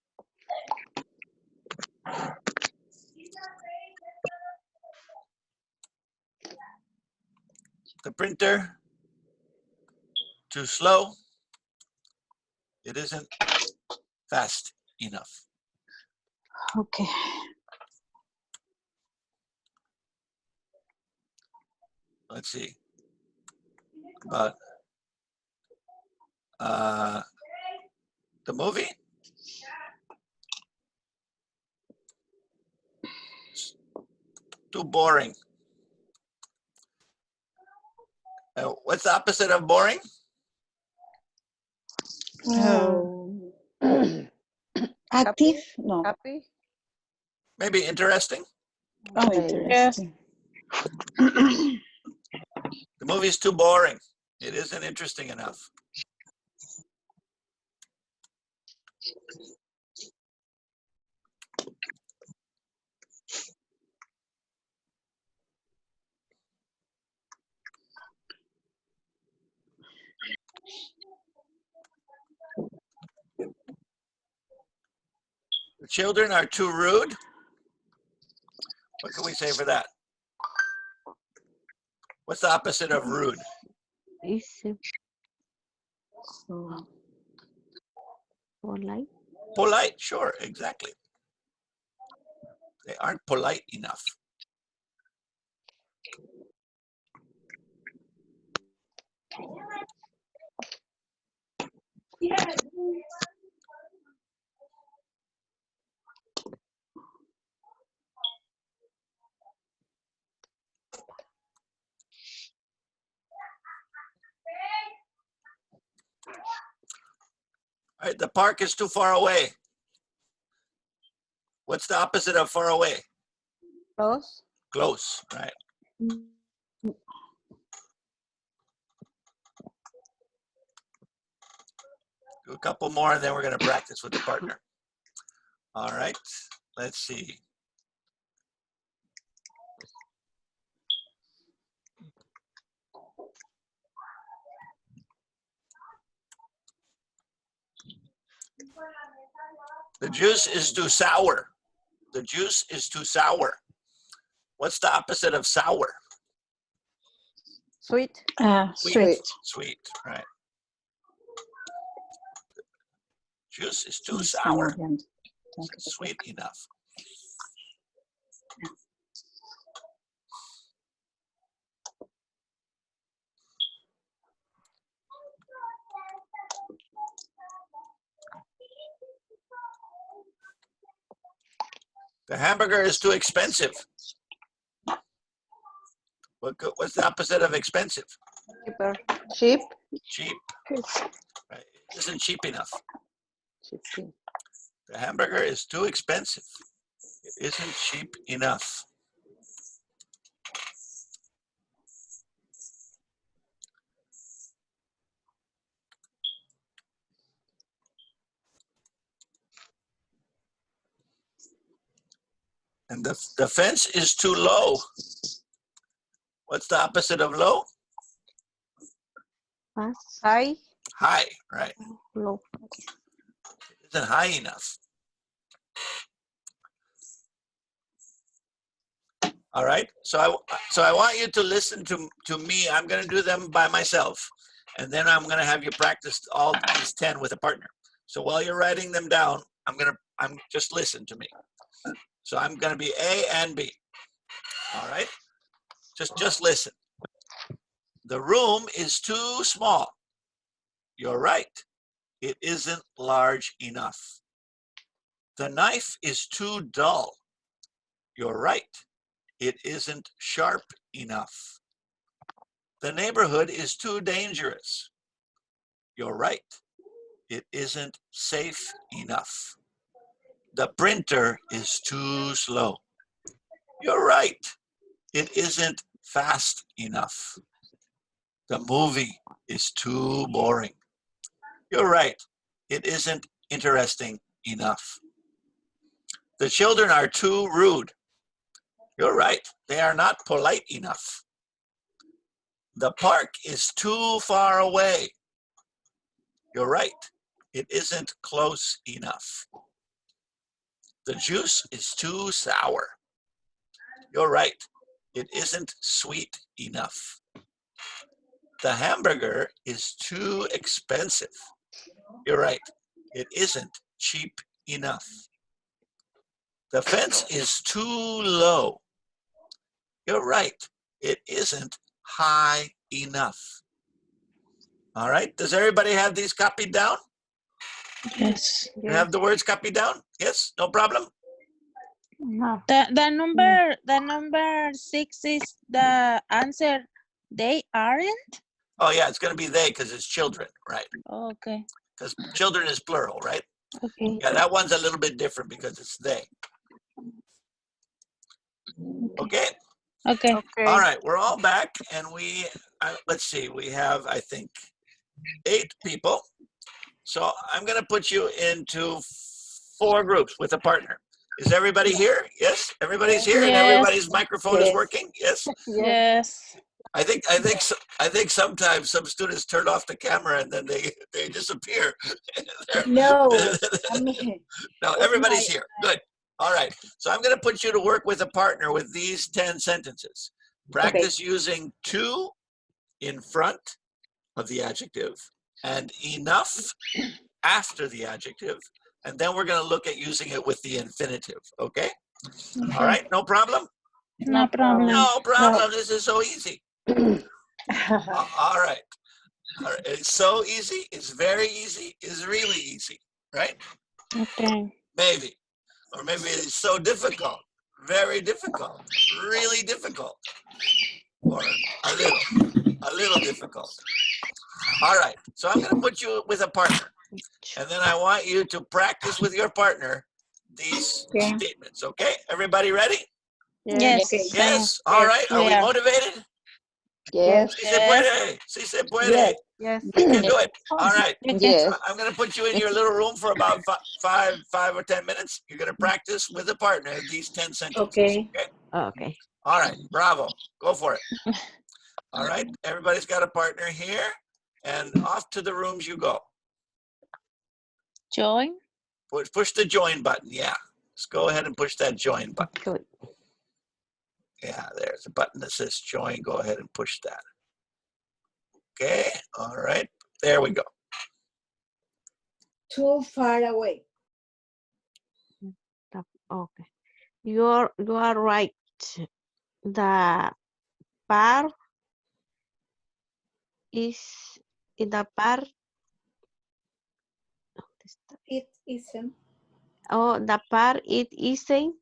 The printer. Too slow. It isn't fast enough. Okay. Let's see. About the movie. Too boring. What's the opposite of boring? Oh, active? No. Happy? Maybe interesting. Oh, Maybe. interesting. The movie's too boring. It isn't interesting enough. The children are too rude. What can we say for that? What's the opposite of rude? Is So, polite. Polite, sure, exactly. They aren't polite enough. All right, the park is too far away. What's the opposite of far away? Close? Close, right? Do a couple more and then we're going to practice with the partner. All right, let's see. The juice is too sour. The juice is too sour. What's the opposite of sour? Sweet? sweet. Sweet, right. Juice is too Está sour. moviendo. Sweet enough. The hamburger is too expensive. What's the opposite of expensive? Cheaper? Cheap. Cheap. Right. It isn't cheap enough. Cheap. The hamburger is too expensive. It isn't cheap enough. And the fence is too low. What's the opposite of low? Fast. High? High, right? Low. It isn't high enough. All right. So I want you to listen to me. I'm going to do them by myself, and then I'm going to have you practice all these 10 with a partner. So while you're writing them down, I'm just listen to me. So I'm going to be A and B. All right. Just listen. The room is too small. You're right. It isn't large enough. The knife is too dull. You're right. It isn't sharp enough. The neighborhood is too dangerous. You're right. It isn't safe enough. The printer is too slow. You're right. It isn't fast enough. The movie is too boring. You're right. It isn't interesting enough. The children are too rude. You're right. They are not polite enough. The park is too far away. You're right. It isn't close enough. The juice is too sour. You're right. It isn't sweet enough. The hamburger is too expensive. You're right. It isn't cheap enough. The fence is too low. You're right. It isn't high enough. All right. Does everybody have these copied down? Yes. You have the words copied down? Yes? No problem? No. The number 6 is the answer. They aren't? Oh, yeah, it's going to be they because it's children, right? Okay. Because children is plural, right? Okay. Yeah, that one's a little bit different because it's they. Okay. Okay. All right, we're all back, and let's see, we have, I think, 8 people. So I'm going to put you into 4 groups with a partner. Is everybody here? Yes, everybody's here, and Yes. everybody's microphone is Yes. working. Yes. Yes. I think sometimes some students turn off the camera and then they disappear. No, I mean, No, everybody's here. Good. All right. So I'm going to put you to work with a partner with these 10 sentences. Practice using to in front of the adjective and enough after the adjective. And then we're going to look at using it with the infinitive. Okay? All right. No problem? No problem. No problem. This is so easy. All right. All right. It's so easy. It's very easy. It's really easy. Right? Okay. Maybe. Or maybe it's so difficult. Very difficult. Really difficult. Or a little difficult. All right. So I'm going to put you with a partner. And then I want you to practice with your partner these Okay. statements. Okay? Everybody ready? Yes. Okay. Yes. All right. Are we Yeah. motivated? Yes. Si se puede. Si se puede. Yes. Yes. We can do it. All right. Yes. I'm going to put you in your little room for about five or 10 minutes. You're going to practice with a partner these 10 sentences. Okay. Okay. All right. Bravo. Go for it. All right. Everybody's got a partner here. And off to the rooms you go. Join. Push the join button. Yeah. Let's go ahead and push that join button. Good. Yeah, there's a button that says join. Go ahead and push that. Okay. All right. There we go. Too far away. Okay. You are right. The part is in the part. It isn't. Oh, the part it isn't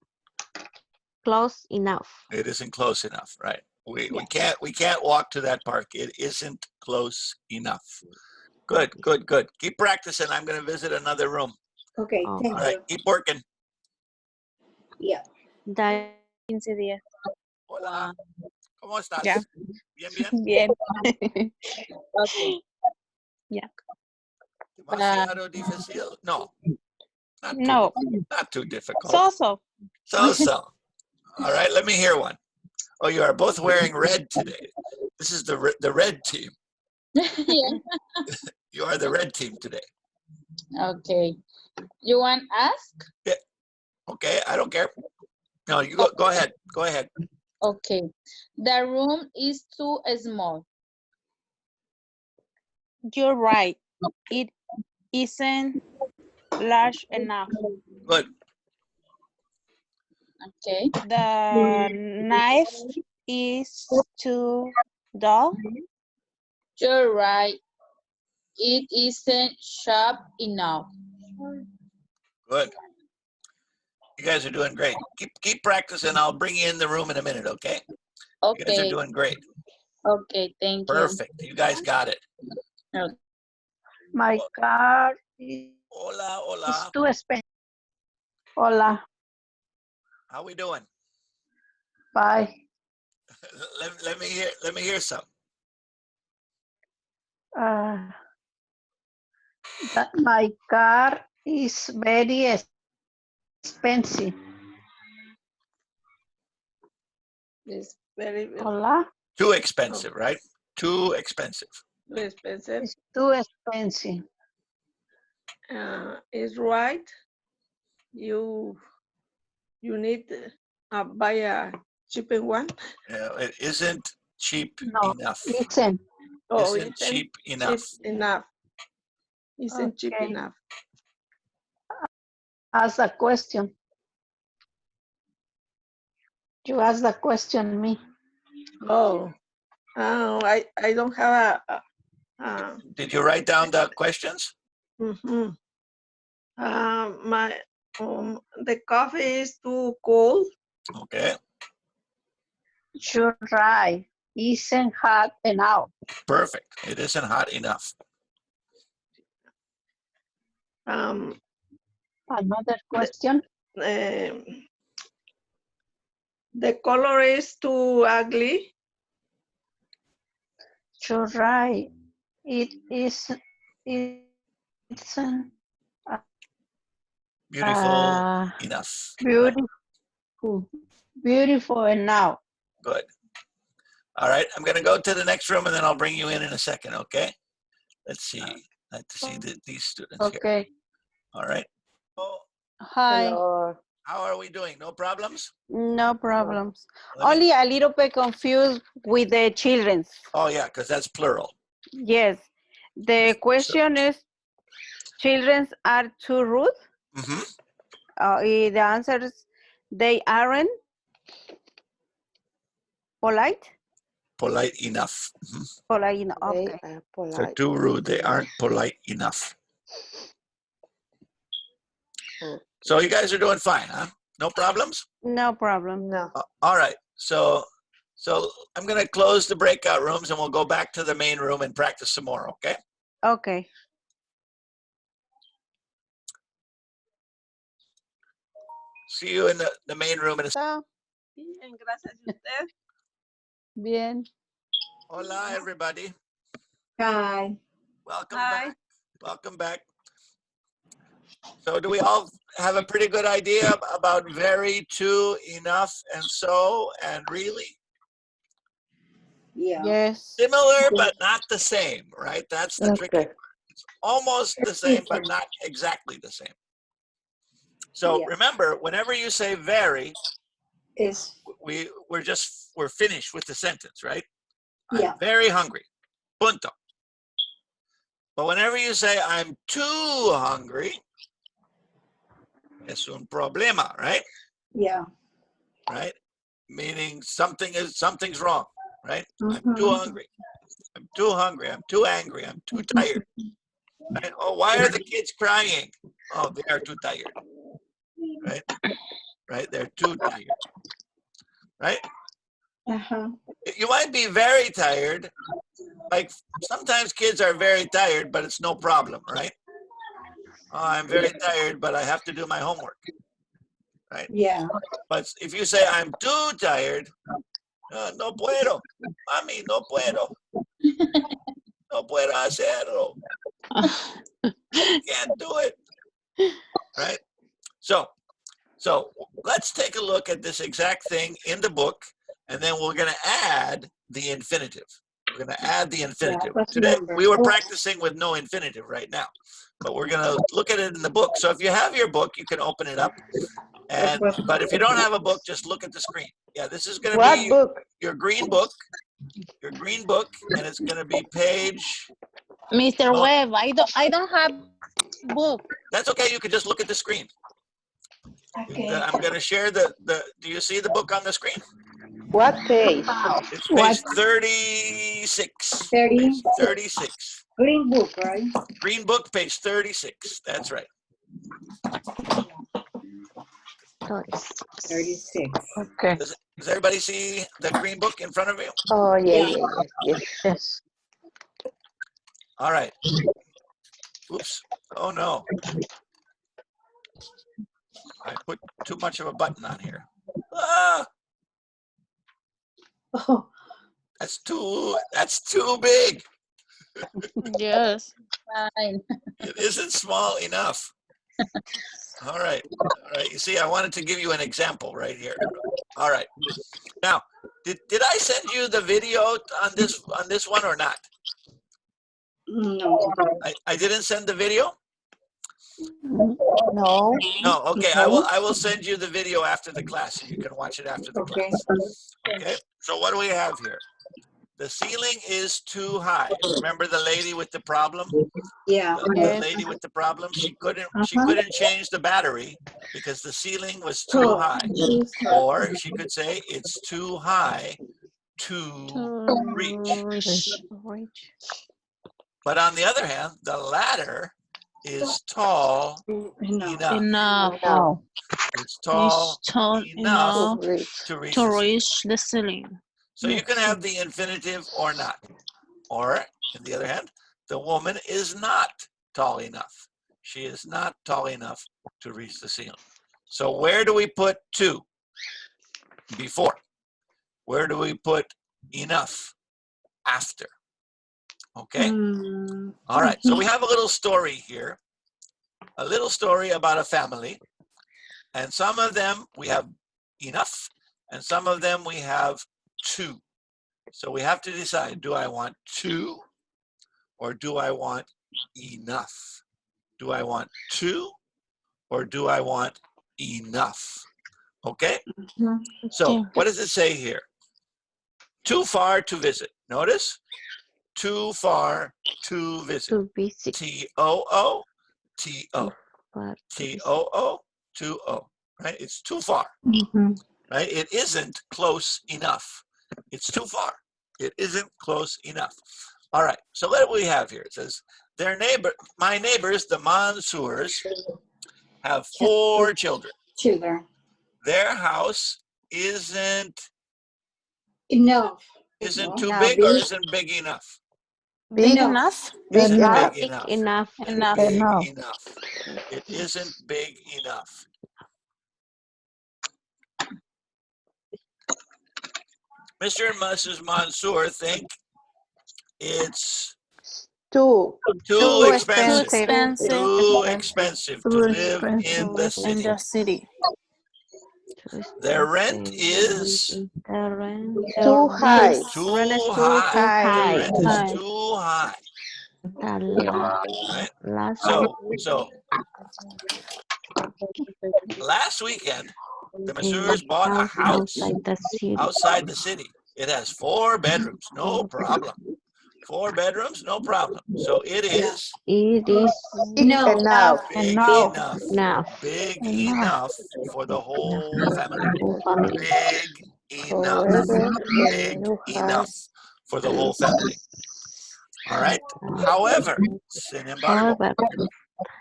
close enough. It isn't close enough, right? We can't walk to that park. It isn't close enough. Good, good, good. Keep practicing. I'm going to visit another room. Okay, Oh, thank All right, you. keep working. Yeah. The 15 días. Hola. ¿Cómo estás? Ya. Bien, bien. Bien. Okay. Demasiado difícil? No. Not too, No. not too difficult. So. So. All right, let me hear one. Oh, you are both wearing red today. This is the red team. Yeah. You are the red team today. Okay. You want ask? Okay, I don't care. No, you go ahead. Go ahead. Okay. The room is too small. You're right. It isn't large enough. Good. Okay. The knife is too dull. You're right. It isn't sharp enough. Good. You guys are doing great. Keep practicing. I'll bring you in the room in a minute, okay? You guys are Okay. doing great. Okay, thank you. Perfect. You guys got it. My car is Hola, hola. too expensive. Hola. How we doing? Bye. Let me hear some. That my car is very expensive. It's very Hola. Too expensive, right? Too expensive. expensive. It's too expensive. It's right. You need to buy a cheaper one. It isn't cheap No, enough. Isn't. Oh, Isn't cheap enough. enough. Isn't cheap Okay. enough. Ask a question. You ask the question me. Oh, I don't have a Did you write down the questions? my The coffee is too cold. Okay, You're right. Isn't hot enough. perfect. It isn't hot enough. Another question. The color is too ugly. You're right. It's Beautiful enough. beautiful. Beautiful enough. Good. All right, I'm going to go to the next room and then I'll bring you in a second, okay? Let's see. I'd like to see these students here. Okay. All right. Oh, Hi, Hello. how are we doing? No problems? no problems. Let me- Only a little bit confused with the children's. Oh, yeah, because that's plural. Yes. The question is, children are too rude? Hmm. The answer is, they aren't polite? Polite enough. Mhm. Polite, They okay. are They're polite. too rude. They aren't polite enough. Mm. So you guys are doing fine, huh? No problems? No problem. No. All right. So I'm going to close the breakout rooms and we'll go back to the main room and practice some more, okay? Okay. See you in the main room in a Está Bien, gracias a usted. bien. Hola, everybody. Hi. Welcome Hi. back. Welcome back. So do we all have a pretty good idea about very, too, enough, and so, and really? Yeah. Yes. Similar, but not the same, right? That's the tricky Okay. part. It's almost the same, but not exactly the same. So Yeah. remember, whenever you say very, Is we're finished with the sentence, right? Yeah. I'm very hungry. Punto. But whenever you say I'm too hungry, es un problema, right? yeah. Right? Meaning something's wrong, right? I'm too hungry. I'm too hungry. I'm too angry. I'm too tired. Right? Oh, why are the kids crying? Oh, they are too tired. Right? Right? They're too tired. Right? Uh-huh. You might be very tired. Like sometimes kids are very tired, but it's no problem, right? Oh, I'm very tired, but I have to do my homework. Right? Yeah. But if you say I'm too tired, no puedo. Mami, no puedo. No puedo hacerlo. Can't do it. Right? So let's take a look at this exact thing in the book, and then we're going to add the infinitive. We're going to add the infinitive. let's Today, remember. we were practicing with no infinitive right now, but we're going to look at it in the book. So if you have your book, you can open it up. But if you don't have a book, just look at the screen. Yeah, this is going to What be book? your green book. Your green book, and it's going to be page. Mr. Oh. Webb, I don't have book. That's okay. You can just look at the screen. Okay. I'm going to share the. Do you see the book on the screen? What page? It's page 36. 30. Page 36. Green book, right? Green book, page 36. That's right. 36. Okay. Does everybody see the green book in front of you? Oh, yeah. Yes. All right. Oops. Oh, no. I put too much of a button on here. Ah, Oh, that's too big. Yes. Fine. It isn't small enough. All right. All right. You see, I wanted to give you an example right here. All right. Now, did I send you the video on this one or not? no. I didn't send the video? No. No. Okay. I will send you the video after the class and you can watch it after the Okay. class. Okay. So what do we have here? The ceiling is too high. Remember the lady with the problem? Yeah. The lady with the problem, she couldn't change the battery because the ceiling was too Oh. high. Or she could say it's too high to reach. Reach. But on the other hand, the ladder is tall Enough. enough. Enough. No. It's tall It's tall enough enough To reach. to reach to the ceiling. reach the ceiling. So you can have the infinitive or not. Or, on the other hand, the woman is not tall enough. She is not tall enough to reach the ceiling. So where do we put to before? Where do we put enough after? Okay? All right. So we have a little story here. A little story about a family. And some of them we have enough, and some of them we have to. So we have to decide, do I want to or do I want enough? Do I want to or do I want enough? Okay? So Okay. what does it say here? Too far to visit. Notice? Too far to visit. To visit. T-O-O, T-O. Far to visit. T-O-O, 2-O. Right? It's too far. Mhm. Right? It isn't close enough. It's too far. It isn't close enough. All right. So what do we have here? It says, my neighbors, the Mansours, have 4 children. Children. Their house isn't Enough. too Enough. big or isn't big enough? Big Enough. enough? Big Isn't enough. big enough. Enough. Enough. Big Enough. enough. It isn't big enough. Mr. and Mrs. Mansour think it's Two. too expensive. Expensive. Too expensive to Too live expensive. in the In city. the city. Their rent is The rent. Too high. too Rent is too high. The high. rent is High. too high. The last So last weekend, the Messrs. bought a house outside the city. outside the city. It has 4 bedrooms, no problem. 4 bedrooms, no problem. So it is It is Enough. Enough. big Enough. enough. enough. Big Enough. enough for the whole family. Whole family. Big enough. However, the Big new enough house for the whole family. All right. However, sin embargo, However,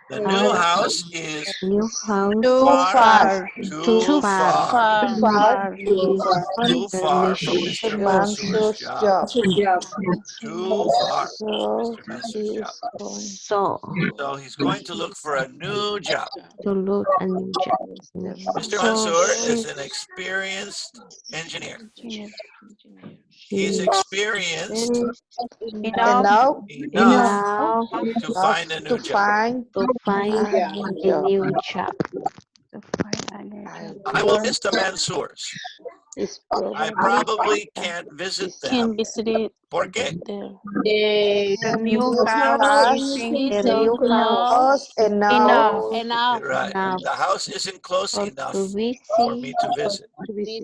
the new house is new house too far, far. too far, Far. Far. too far from Mr. Mansour's Mansour's job. job. Job. Too far from So Mr. Mansour's job. So So he's going to look for a new job. to look a new job. Mr. So Mansour is she- an experienced engineer. He He's experienced enough enough now to find a to new job. find to find Yeah. a new job. To find a new job. I will miss the Mansours. is I probably probably can't visit them. can visit it ¿Por qué? there. the new house house is is The new house close enough enough Enough. Right. enough The house isn't close for enough to for me visit. to visit. To visit.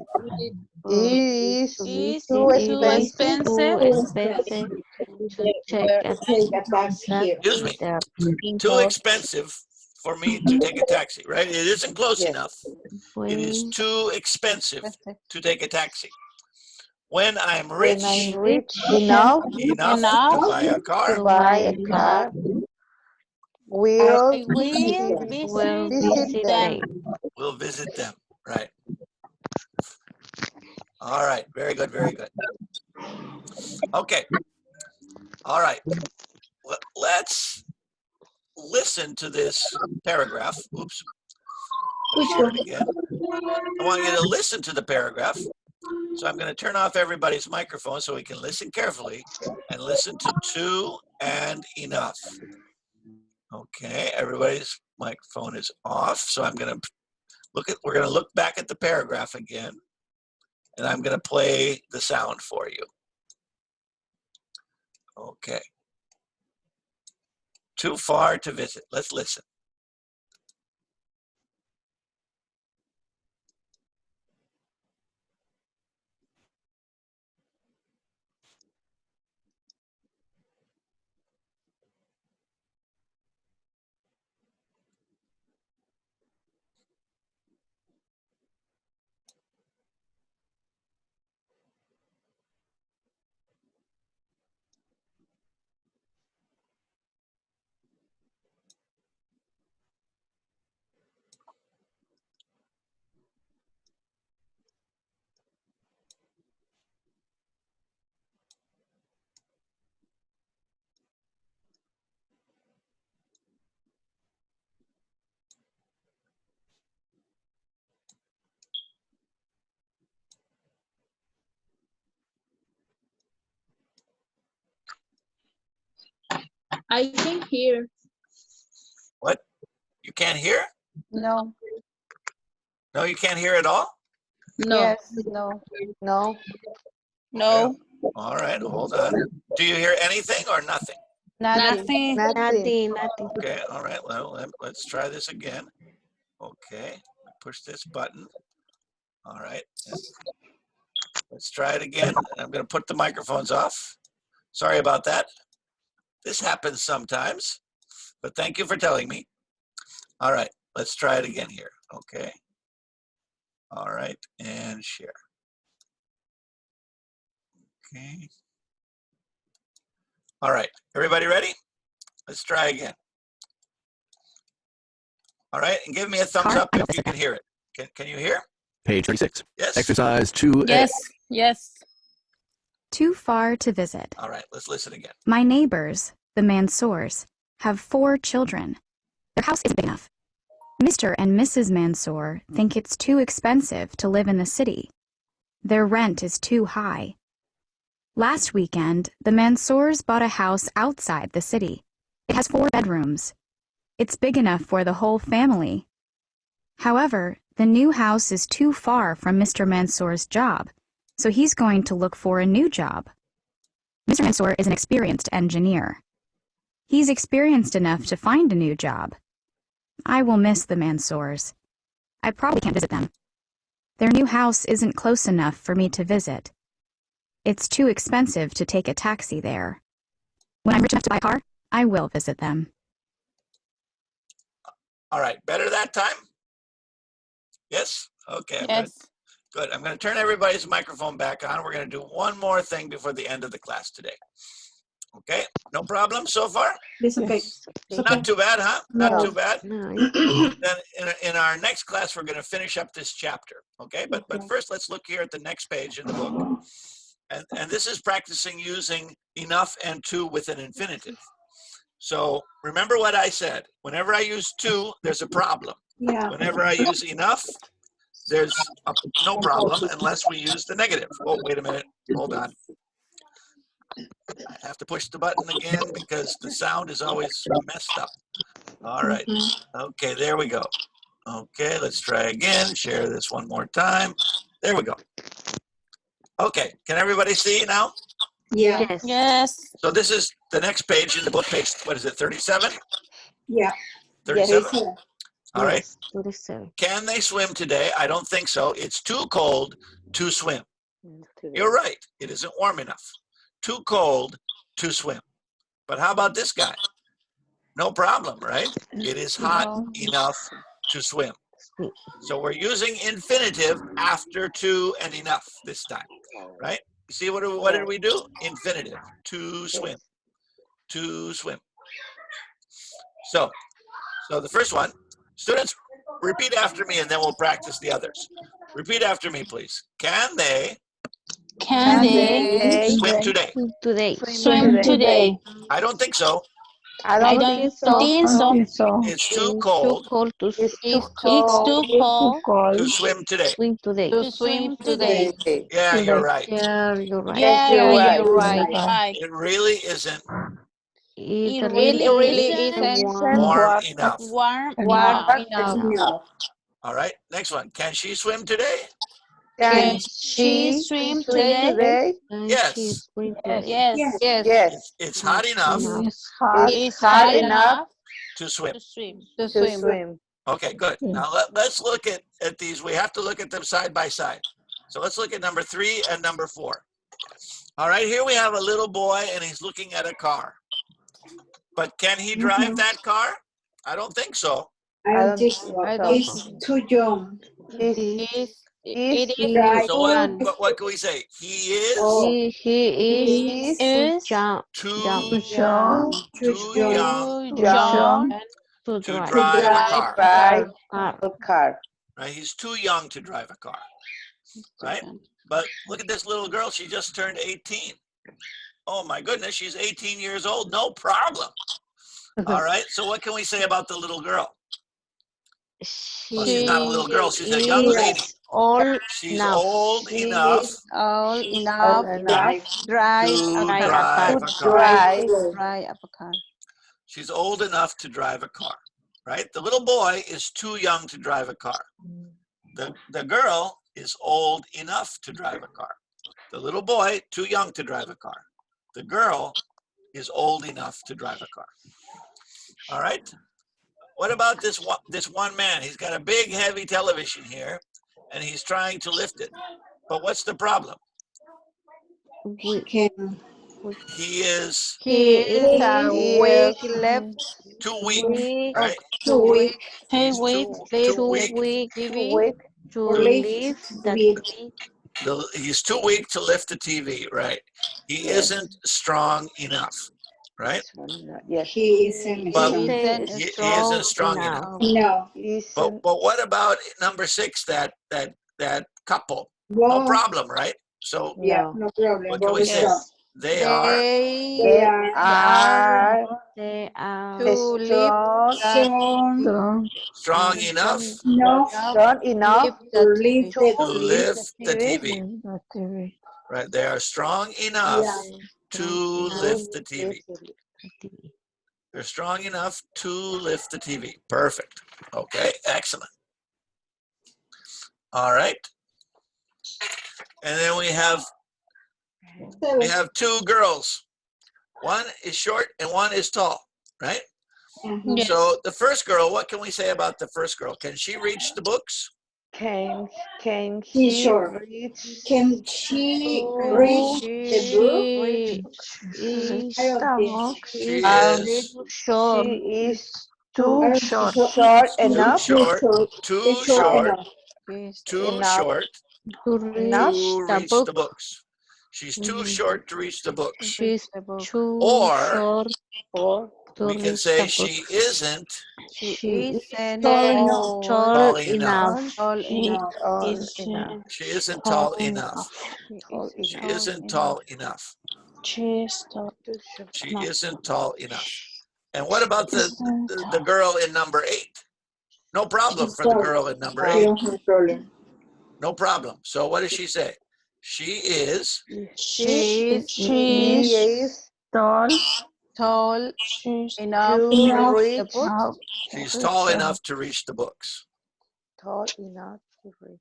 It is Is too It is expensive too expensive to take a Take a taxi here. Excuse me. there. Too expensive for me to take a taxi, right? It isn't close Yes. enough. It is When too expensive to take a taxi. When I'm when rich I'm rich enough enough to Enough buy a to car, buy a car, we'll I will will visit visit them. we'll visit them. Right. All right. Very good. Very good. Okay. All right. Let's listen to this paragraph. Oops. Which Share one? it again. I want you to listen to the paragraph. So I'm going to turn off everybody's microphone so we can listen carefully and listen to and enough. Okay, everybody's microphone is off. So I'm going to we're going to look back at the paragraph again, and I'm going to play the sound for you. Okay. Too far to visit. Let's listen. I can hear. What? You can't hear? No. No, you can't hear at all? No. Yes. No. No. No. All right, hold on. Do you hear anything or nothing? Nothing. Nothing. Okay, all right, well, let's try this again. Okay, push this button. All right, let's try it again. I'm gonna put the microphones off. Sorry about that. This happens sometimes, but thank you for telling me. All right, let's try it again here, okay? All right, and share. Okay. All right, everybody ready? Let's try again. All right, and give me a thumbs up if you can hear it. Can you hear? Page 36. Yes? Exercise 2A. Yes. Yes. Too far to visit. All right, let's listen again. My neighbors, the Mansours, have 4 children. Their house isn't big enough. Mr. and Mrs. Mansour think it's too expensive to live in the city. Their rent is too high. Last weekend, the Mansours bought a house outside the city. It has 4 bedrooms. It's big enough for the whole family. However, the new house is too far from Mr. Mansour's job, so he's going to look for a new job. Mr. Mansour is an experienced engineer. He's experienced enough to find a new job. I will miss the Mansours. I probably can't visit them. Their new house isn't close enough for me to visit. It's too expensive to take a taxi there. When I'm rich enough to buy a car, I will visit them. All right, better that time? Yes? Okay, I'm Yes. good. I'm gonna turn everybody's microphone back on. We're gonna do one more thing before the end of the class today. Okay, no problem so far? It's okay. It's okay. Not too bad, huh? Not No. too bad. No. Then in our next class, we're gonna finish up this chapter, okay? But first, let's look here at the next page in the book. And this is practicing using enough and to with an infinitive. So remember what I said. Whenever I use to, there's a problem. Yeah. Whenever I use enough, there's no problem unless we use the negative. Oh, wait a minute. Hold on. I have to push the button again because the sound is always messed up. All right. Okay, there we go. Okay, let's try again. Share this one more time. There we go. Okay, can everybody see now? Yeah. Yes. So this is the next page in the book, page, what is it, 37? Yeah. 37? All right. 37. Can they swim today? I don't think so. It's too cold to swim. You're right. It isn't warm enough. Too cold to swim. But how about this guy? No problem, right? It is hot enough to swim. So we're using infinitive after to and enough this time, right? See what did we do? Infinitive, to swim, to swim. So the first one, students, repeat after me and then we'll practice the others. Repeat after me, please. Can they Can they swim today? swim today? I don't think so. I I don't think don't so. think so. It's too cold It's It's too too cold to swim today. to swim today. Yeah, you're right. Yeah, You're you're right. right. It really isn't It really isn't warm enough. warm Warm enough. No. All right, next one. Can she swim today? Can she swim today? Yes. Yes. Yes. It's hot enough It's hot enough to swim. to swim. To swim. Okay, good. Now let's look at these. We have to look at them side by side. So let's look at number 3 and number 4. All right, here we have a little boy and he's looking at a car. But can he drive that car? I don't think so. I don't think so. I don't It's too young. It is Right. So what can we say? He is He is is young. too Too young young to drive a car. Drive a car. Right? He's too young to drive a car. Right? But look at this little girl. She just turned 18. Oh my goodness, she's 18 years old. No problem. All right. So what can we say about the little girl? Well, she's not a little girl. She's a young lady. She's old enough All to enough. drive a car. Drive. drive a car. She's old enough to drive a car, right? The little boy is too young to drive a car. The girl is old enough to drive a car. The little boy, too young to drive a car. The girl is old enough to drive a car. All right? What about this one man? He's got a big, heavy television here, and he's trying to lift it. But what's the problem? Can He is He is a weak left. too weak, Weak. right? too weak He's too weak. TV to to lift lift the with TV. He's too weak to lift the TV, right? He isn't strong enough, right? Yes. he isn't But strong. Isn't he isn't strong enough. No. Isn't But what about number 6? That couple? No Whoa. problem, right? So Yeah, no problem. what can we Both say? strong. They are They are to lift strong strong enough enough strong enough to lift to the lift the TV, right? They are strong enough to lift the TV. They're strong enough to lift the TV. Perfect. Okay, excellent. All right. And then we have 2 girls. One is short and one is tall, right? Yes. So the first girl, what can we say about the first girl? Can she reach the books? Can She's she short. reach Can she reach the book? I don't think She is short. she is too short. short enough short, too short, enough. too enough short To enough to reach the books. She's too short to reach the books. She's too Or short or to we can reach say the she book. isn't She isn't Tall tall enough. Tall enough. enough. She isn't tall enough. Tall She enough. isn't tall enough. Too She short. isn't tall enough. And what about the girl in number 8? No problem for the girl in number She 8. don't have problem. No problem. So what does she say? She is She She's is tall enough to Enough. reach. she's tall enough to reach the books. Tall enough to reach.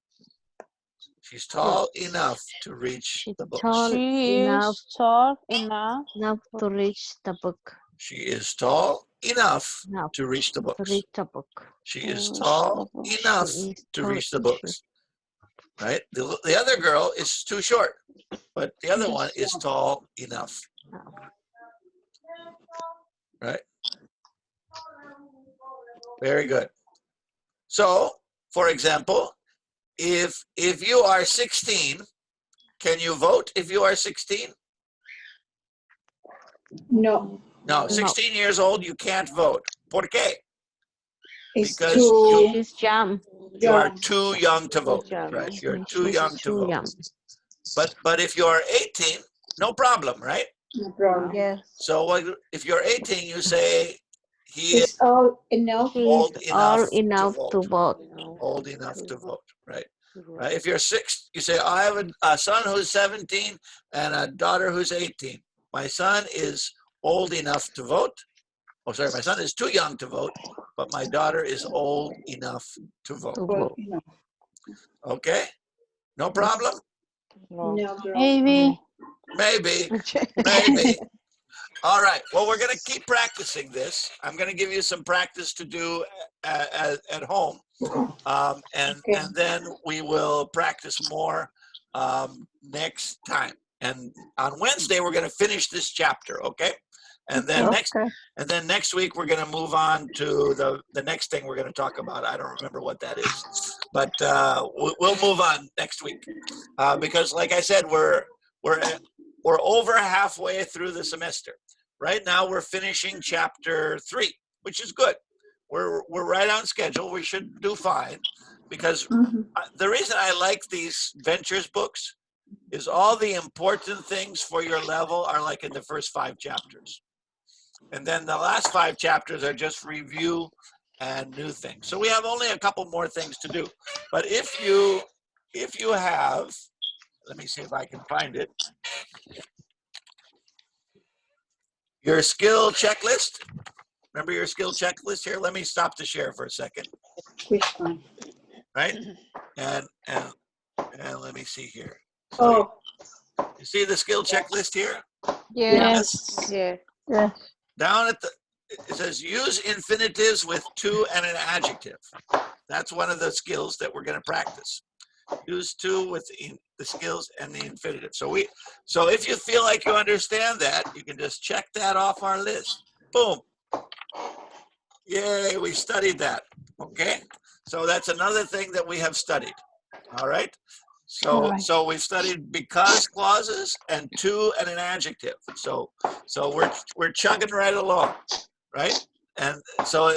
She's tall enough to reach the books. tall enough to reach the book. She is tall enough to reach the books. the book. She is tall enough to reach the books. Right? The other girl is too short, but the other one is tall enough. Right? Very good. So, for example, if you are 16, can you vote if you are 16? No. No, 16 years old, you can't vote. ¿Por qué? It's Because too She's young. you are young. too young to vote. young. Right? You're too young to vote. young. But if you are 18, no problem, right? No problem. Yes. So if you're 18, you say he is It's all enough. old enough, enough to vote. vote. Old enough to vote, right? Right. If you're 6, you say, I have a son who's 17 and a daughter who's 18. My son is old enough to vote. Oh, sorry, my son is too young to vote, but my daughter is old enough to vote. Well, no. Okay? No problem? No. No problem. Maybe. Maybe. Maybe. All right. Well, we're going to keep practicing this. I'm going to give you some practice to do at home. And then we will practice more next time. And on Wednesday, we're going to finish this chapter, okay? And then next week, we're going to move on to the next thing we're going to talk about. I don't remember what that is. But we'll move on next week. Because like I said, we're over halfway through the semester. Right now, we're finishing chapter 3, which is good. We're right on schedule. We should do fine. Because the reason I like these Ventures books is all the important things for your level are like in the first 5 chapters. And then the last 5 chapters are just review and new things. So we have only a couple more things to do. But if you have, let me see if I can find it, your skill checklist, Remember your skill checklist here? Let me stop the share for a second, Which one? right? And let me see here. So Oh, you see the skill checklist here? Yes. Yes. Yes. Down at it says use infinitives with to and an adjective. That's one of the skills that we're going to practice. Use to with the skills and the infinitive. So if you feel like you understand that, you can just check that off our list. Boom. Yay, we studied that. Okay. So that's another thing that we have studied. All right. So we've studied because clauses and to and an adjective. So we're chugging right along, right? And so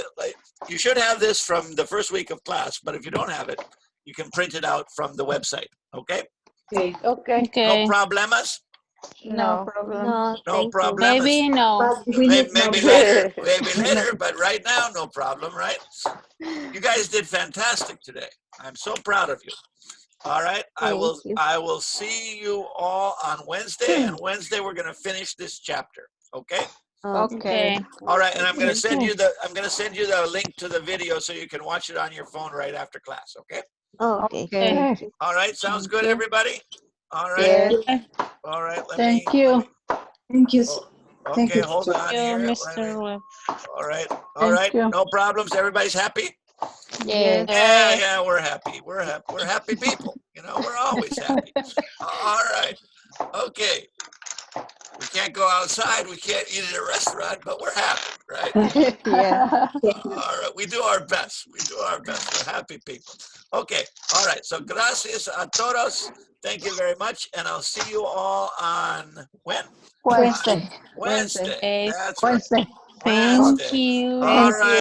you should have this from the first week of class, but if you don't have it, you can print it out from the website. Okay? okay. Okay. Okay. No problemas? No problem. No, No thank you. problemas. Maybe no. But we need Maybe more. later. Maybe later, but right now, no problem, right? You guys did fantastic today. I'm so proud of you. All right. I will see you all on Wednesday, and Wednesday we're going to finish this chapter. Okay? Okay. All right, and I'm going to send you the link to the video so you can watch it on your phone right after class, okay? Okay. All right, sounds good, everybody? All right. Yeah. All right, Thank you. Thank you. Thank Okay, you, hold teacher. on You, here. Mr. Webb. All right. Thank you. No problems. Everybody's happy? Yes. Yeah, we're happy. We're happy people. You know, we're always happy. All right. Okay. We can't go outside. We can't eat at a restaurant, but we're happy, right? Yeah. All right. We do our best. We're happy people. Okay. All right. So gracias a todos. Thank you very much. And I'll see you all on when? Wednesday. Wednesday. Okay. That's right. Wednesday. Thank Wednesday. you. All right.